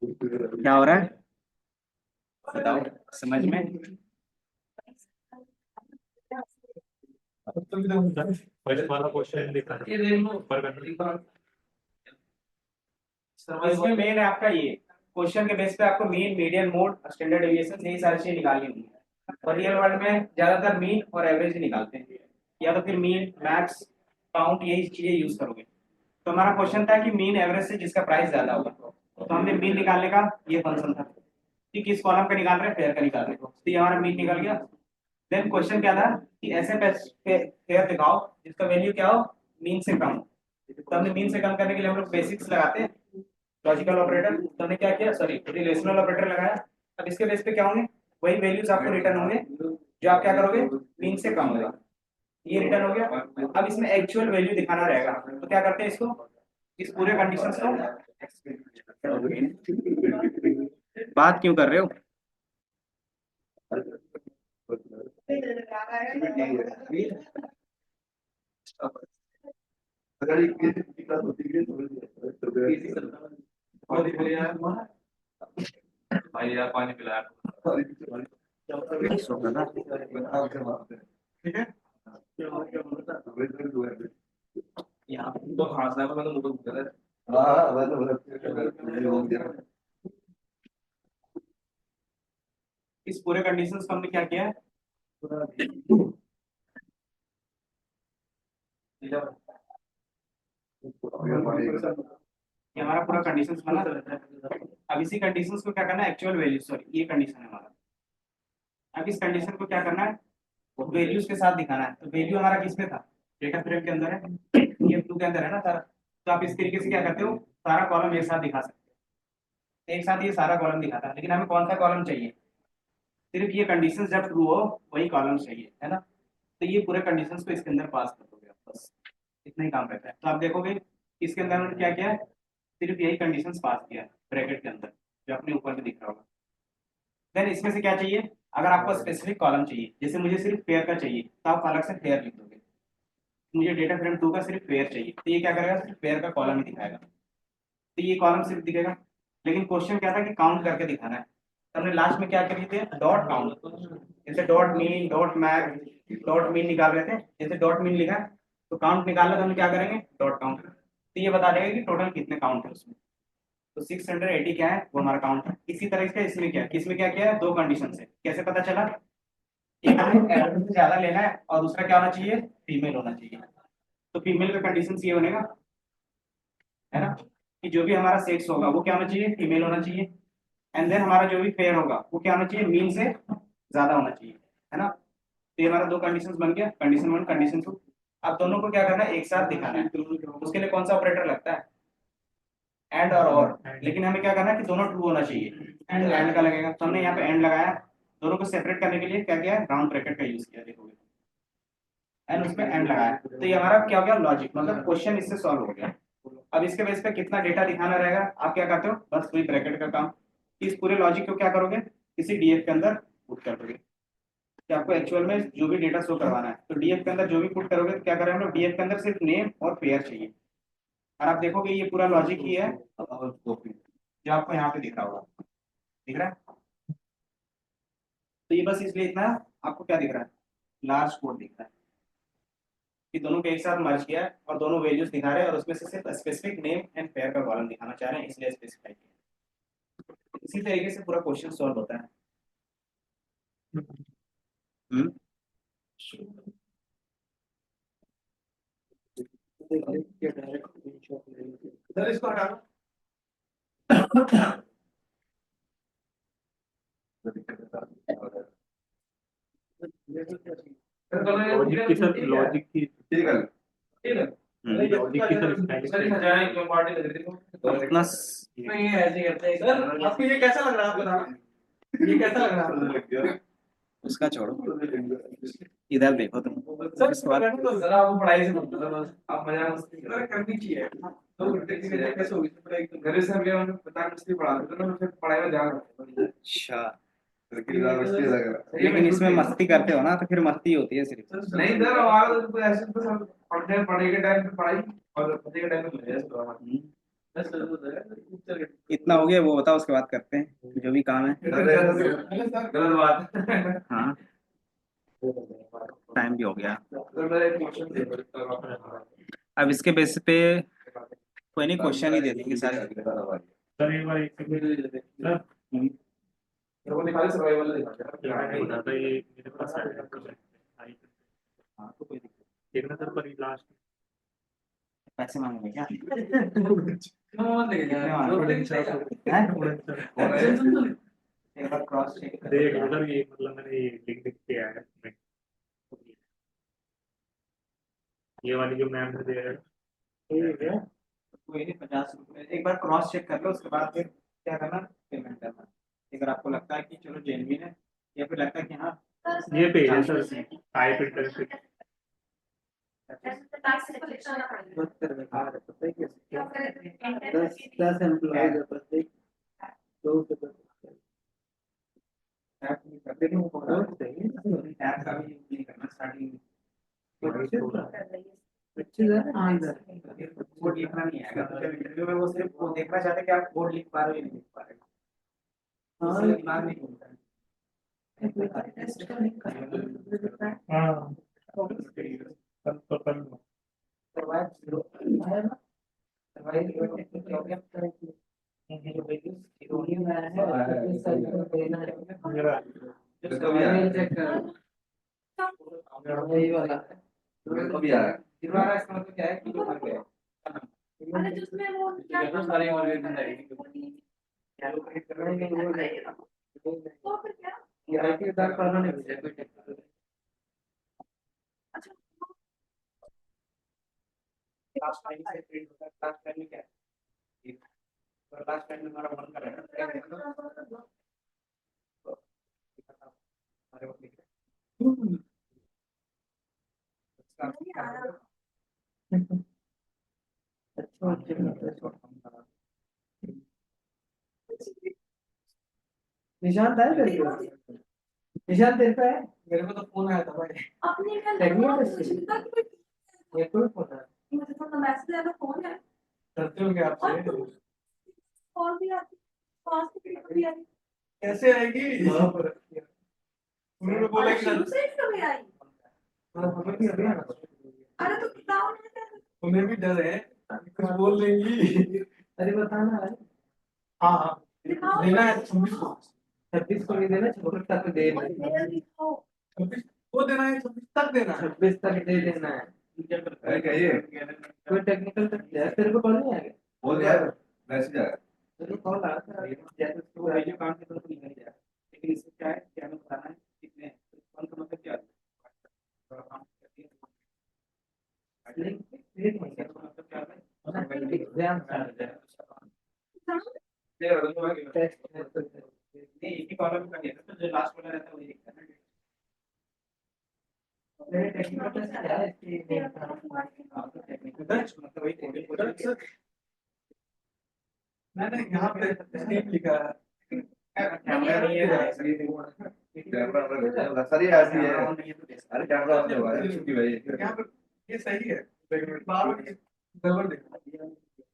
क्या हो रहा है बताओ समझ में? फर्स्ट वाला क्वेश्चन लिखा है ये देख लो ऊपर करना। इसमें मेन है आपका ये क्वेश्चन के बेस पे आपको mean, median, mode, standard deviation यही सारी चीजें निकालनी होंगी। और रियल वर्ल्ड में ज्यादातर मीन और एवरेज ही निकालते हैं, या तो फिर मीन, मैक्स, काउंट यही चीजें यूज करोगे। तो हमारा क्वेश्चन था कि मीन एवरेज से जिसका प्राइस ज्यादा होगा, तो हमने मीन निकालने का ये फंक्शन था कि किस कॉलम का निकाल रहे हैं, फेयर का निकाल रहे हैं। तो ये हमारा मीन निकल गया। देन क्वेश्चन क्या था कि ऐसे फेयर दिखाओ जिसका वैल्यू क्या हो, मीन से कम हो। तो हमने मीन से कम करने के लिए हम लोग बेसिक्स लगाते हैं, लॉजिकल ऑपरेटर। तो हमने क्या किया, सॉरी रिलेशनल ऑपरेटर लगाया। अब इसके बेस पे क्या होंगे, वही वैल्यूज आपको रिटर्न होंगे जो आप क्या करोगे, मीन से कम होगा। ये रिटर्न हो गया। अब इसमें एक्चुअल वैल्यू दिखाना रहेगा, तो क्या करते हैं इसको, इस पूरे कंडीशंस को, बात क्यों कर रहे हो? भाई यार पानी पिलाया। ठीक है, यहाँ पे तो खांसना है, मतलब मुझे भूख लग रहा है। इस पूरे कंडीशंस को हमने क्या किया है, ये हमारा पूरा कंडीशंस बना। अब इसी कंडीशंस को क्या करना है, एक्चुअल वैल्यू, सॉरी ये कंडीशन है हमारा। अब इस कंडीशन को क्या करना है, वैल्यूज के साथ दिखाना है। तो वैल्यू हमारा किस में था, डेटा फ्रेम के अंदर है, ये टू के अंदर है ना सारा। तो आप इस तरीके से क्या करते हो, सारा कॉलम एक साथ दिखा सकते हो। एक साथ ये सारा कॉलम दिखाता है, लेकिन हमें कौन सा कॉलम चाहिए, सिर्फ ये कंडीशन जब ट्रू हो वही कॉलम चाहिए, है ना? तो ये पूरे कंडीशंस को इसके अंदर पास कर दोगे आप, बस इतना ही काम रहता है। तो आप देखोगे इसके अंदर हमने क्या किया है, सिर्फ यही कंडीशंस पास किया है ब्रैकेट के अंदर, जो अपने ऊपर में दिख रहा होगा। देन इसमें से क्या चाहिए, अगर आपको स्पेसिफिक कॉलम चाहिए, जैसे मुझे सिर्फ फेयर का चाहिए तो आप अलग से फेयर लिख दोगे। मुझे डेटा फ्रेम 2 का सिर्फ फेयर चाहिए तो ये क्या करेगा, सिर्फ फेयर का कॉलम ही दिखाएगा। तो ये कॉलम सिर्फ दिखेगा। लेकिन क्वेश्चन क्या था कि काउंट करके दिखाना है। तो हमने लास्ट में क्या करी थे, डॉट काउंट, जैसे dot mean, dot max, dot mean निकाल रहे थे। जैसे डॉट मीन लिखा तो काउंट निकालना, तो हम क्या करेंगे, डॉट काउंट। तो ये बता देगा कि टोटल कितने काउंट है उसमें। तो 680 क्या है, वो हमारा काउंट है। इसी तरह से इसमें क्या है, किसमें क्या किया है, दो कंडीशन से कैसे पता चला, एक हमें एवरेज से ज्यादा लेना है और दूसरा क्या होना चाहिए, फीमेल होना चाहिए। तो फीमेल का कंडीशन ये बनेगा, है ना, कि जो भी हमारा सेक्स होगा वो क्या होना चाहिए, फीमेल होना चाहिए। एंड देन हमारा जो भी फेयर होगा वो क्या होना चाहिए, मीन से ज्यादा होना चाहिए, है ना। तो ये हमारा दो कंडीशंस बन गया, कंडीशन 1, कंडीशन 2। अब दोनों को क्या करना है, एक साथ दिखाना है। उसके लिए कौन सा ऑपरेटर लगता है, एंड और। लेकिन हमें क्या करना है कि दोनों ट्रू होना चाहिए, एंड का लगेगा। तो हमने यहाँ पे एंड लगाया। दोनों को सेपरेट करने के लिए क्या किया, राउंड ब्रैकेट का यूज किया, देखोगे एंड उसमें एंड लगाया। तो ये हमारा क्या हो गया, लॉजिक, मतलब क्वेश्चन इससे सॉल्व हो गया। अब इसके बेस पे कितना डेटा दिखाना रहेगा, आप क्या करते हो, बस वही ब्रैकेट का काम, इस पूरे लॉजिक को क्या करोगे, किसी डीएफ के अंदर पुट कर दोगे कि आपको एक्चुअल में जो भी डेटा शो करवाना है, तो डीएफ के अंदर जो भी पुट करोगे तो क्या करें हम लोग, डीएफ के अंदर सिर्फ नेम और पेयर चाहिए, और आप देखोगे ये पूरा लॉजिक ही है जो आपको यहाँ पे दिख रहा होगा, दिख रहा है। तो ये बस इसलिए इतना आपको क्या दिख रहा है, लार्ज कोड दिख रहा है कि दोनों के एक साथ मर्ज किया है और दोनों वैल्यूज दिखा रहे हैं, और उसमें से सिर्फ स्पेसिफिक नेम एंड पेयर का कॉलम दिखाना चाह रहे हैं, इसलिए स्पेसिफाई किया। इसी तरीके से पूरा क्वेश्चन सॉल्व होता है। हम्म सर इसको हटा दो। लॉजिक की सर, लॉजिक की ठीक है लॉजिक की सर स्पेलिंग इतना नहीं ये ऐसे करते हैं सर। आपको ये कैसा लग रहा है, आप बताना ये कैसा लग रहा है उसका छोड़ो, इधर देखो तुम। सर। इसके बाद सर आपको पढ़ाई से मतलब है, बस आप मजा मस्ती करनी चाहिए। तो कैसे होगी पढ़ाई, घर से हम गए हमने पता मस्ती पढ़ा देते ना, फिर पढ़ाई में ध्यान रखते हैं। अच्छा, मस्ती लग रहा लेकिन इसमें मस्ती करते हो ना तो फिर मस्ती होती है सिर्फ। नहीं सर, हमारा तो ऐसे तो सब पढ़ने के टाइम पे पढ़ाई और पढ़ने के टाइम पे मजा इतना हो गया, वो बताओ, उसके बाद करते हैं जो भी काम है। गलत बात। हाँ, टाइम भी हो गया। अब इसके बेसिस पे कोई नहीं, क्वेश्चन ही दे देंगे सारे। सर एक बार सर सर्वाइवल नहीं बता था, ये मेरे पास आया हाँ, तो कोई दिक्कत देखना सर, पर लास्ट नहीं। पैसे मांगेंगे क्या? एक बार क्रॉस चेक कर देख लो सर, ये मतलब मैंने ये लिख के आया है इसमें। ये वाली जो मैम ने दिया है, कोई नहीं, 50 रुपये एक बार क्रॉस चेक कर लो, उसके बाद फिर क्या करना, पेमेंट करना। अगर आपको लगता है कि चलो जेन्युइन है, या फिर लगता है कि हाँ ये पेज है सर, टाइप इंटरेस्ट दस एम्प्लॉय है प्रत्येक, दो से टैप नहीं करते, लेकिन वो टैप का भी यूज नहीं करना स्टार्टिंग में। कोड लिखना नहीं आएगा, तो इंटरव्यू में वो सिर्फ वो देखना चाहते हैं कि आप कोड लिख पा रहे हो या नहीं लिख पा रहे हो, इसलिए दिमाग नहीं घूमता है। हाँ तो कर लो। मेरा यही वाला मेरे को भी आया। दीवार इसका मतलब क्या है कि जो मर गया अरे जिसमें वो तो सारी कैलकुलेट करना तो फिर क्या? ये आईटी दार करना नहीं मुझे कोई टेक्निकल अच्छा लास्ट टाइम से प्रिंट होता है, लास्ट टाइम में क्या है, लास्ट टाइम में हमारा मन कर रहा है हमारे वो लिख रहे निशांत है तेरे को? निशांत तेरे पे है? मेरे को तो फोन आया था भाई। अपने का टेक्निकल चिंता की मेरे को भी फोन है। मुझे तो मैसेज आया फोन है करते हो क्या और आपसे? कॉल भी आती पास की पिक भी आई कैसे आएगी? उन्होंने बोला कि शुरू से ही कभी आई। हमें भी अभी आना। अरे तो बताओ ना कैसे उन्हें भी डर है कुछ बोल देंगी। अरे बताना है हाँ हाँ दिखाओ देना है 26 को। 26 को नहीं देना, 26 तक दे और मेरा दिखाओ 26 को देना है, 26 तक देना है। 26 तक दे देना है। अरे कहिए कोई टेक्निकल तक है तेरे को? कॉल नहीं आएगा? बोल यार मैसेज आया। तेरे को कॉल आया था जैसे उसको वो वीडियो काम के तो नहीं कर जाएगा, लेकिन इससे क्या है कि हमें बताना है कितने हैं, तो कौन का मतलब क्या है, मतलब क्या है एग्जाम टेस्ट नहीं, एक ही कॉलम का दिया था, तो जो लास्ट वाला रहता है वही दिखता है ना। मेरे टेक्निकल टेस्ट क्या है इसकी हाँ, तो टेक्निकल मतलब वही कोडिंग मैंने यहाँ पे स्टेप लिखा है। कैमरा नहीं है सर ये ऐसी है। अरे कैमरा ऑन हुआ है छुट्टी भाई। ये सही है बार-बार गड़बड़ देखो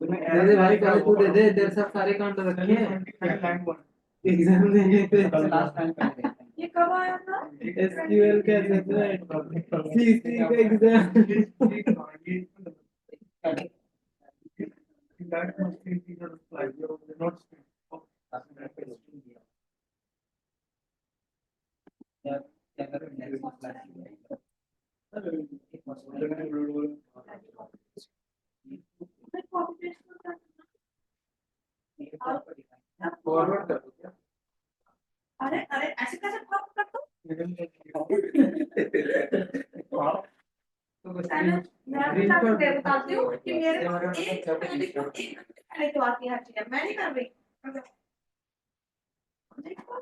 दे दे भाई, पहले तू दे दे, तेरे सब सारे काउंट रखे हैं एग्जाम देने पे। लास्ट टाइम ये कब आया था? एसक्यूएल का असेसमेंट, सीसी का एग्जाम। मैं कॉपी पेस्ट करता फॉरवर्ड कर दो क्या? अरे अरे ऐसे कैसे कॉपी कर दूं? पहले मैं बताती हूँ कि मेरे पास एक पहले की तो आती है हर चीज, मैं नहीं कर रही। देखो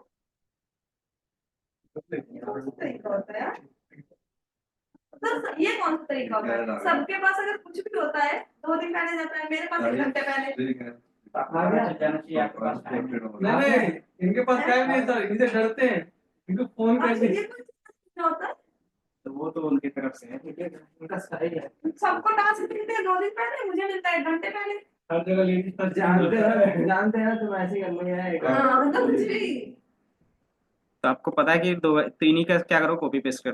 कौन सा तरीका होता है यार? सर ये कौन सा तरीका होता है? सबके पास अगर कुछ भी होता है 2 दिन पहले जाता है, मेरे पास 1 घंटे पहले। आ गया। नहीं इनके पास टाइम नहीं सर, इनसे डरते हैं, इनको फोन अच्छा, करके ये कौन सा तरीका होता है? तो वो तो उनकी तरफ से है। उनका स्टाइल है। सबको टास्क मिलते हैं 2 दिन पहले, मुझे मिलता है 1 घंटे पहले। हर जगह लेडीज का जानते हैं तुम ऐसे कर लोगे। हाँ मतलब कुछ भी। तो आपको पता है कि 3 ही का क्या करो, कॉपी पेस्ट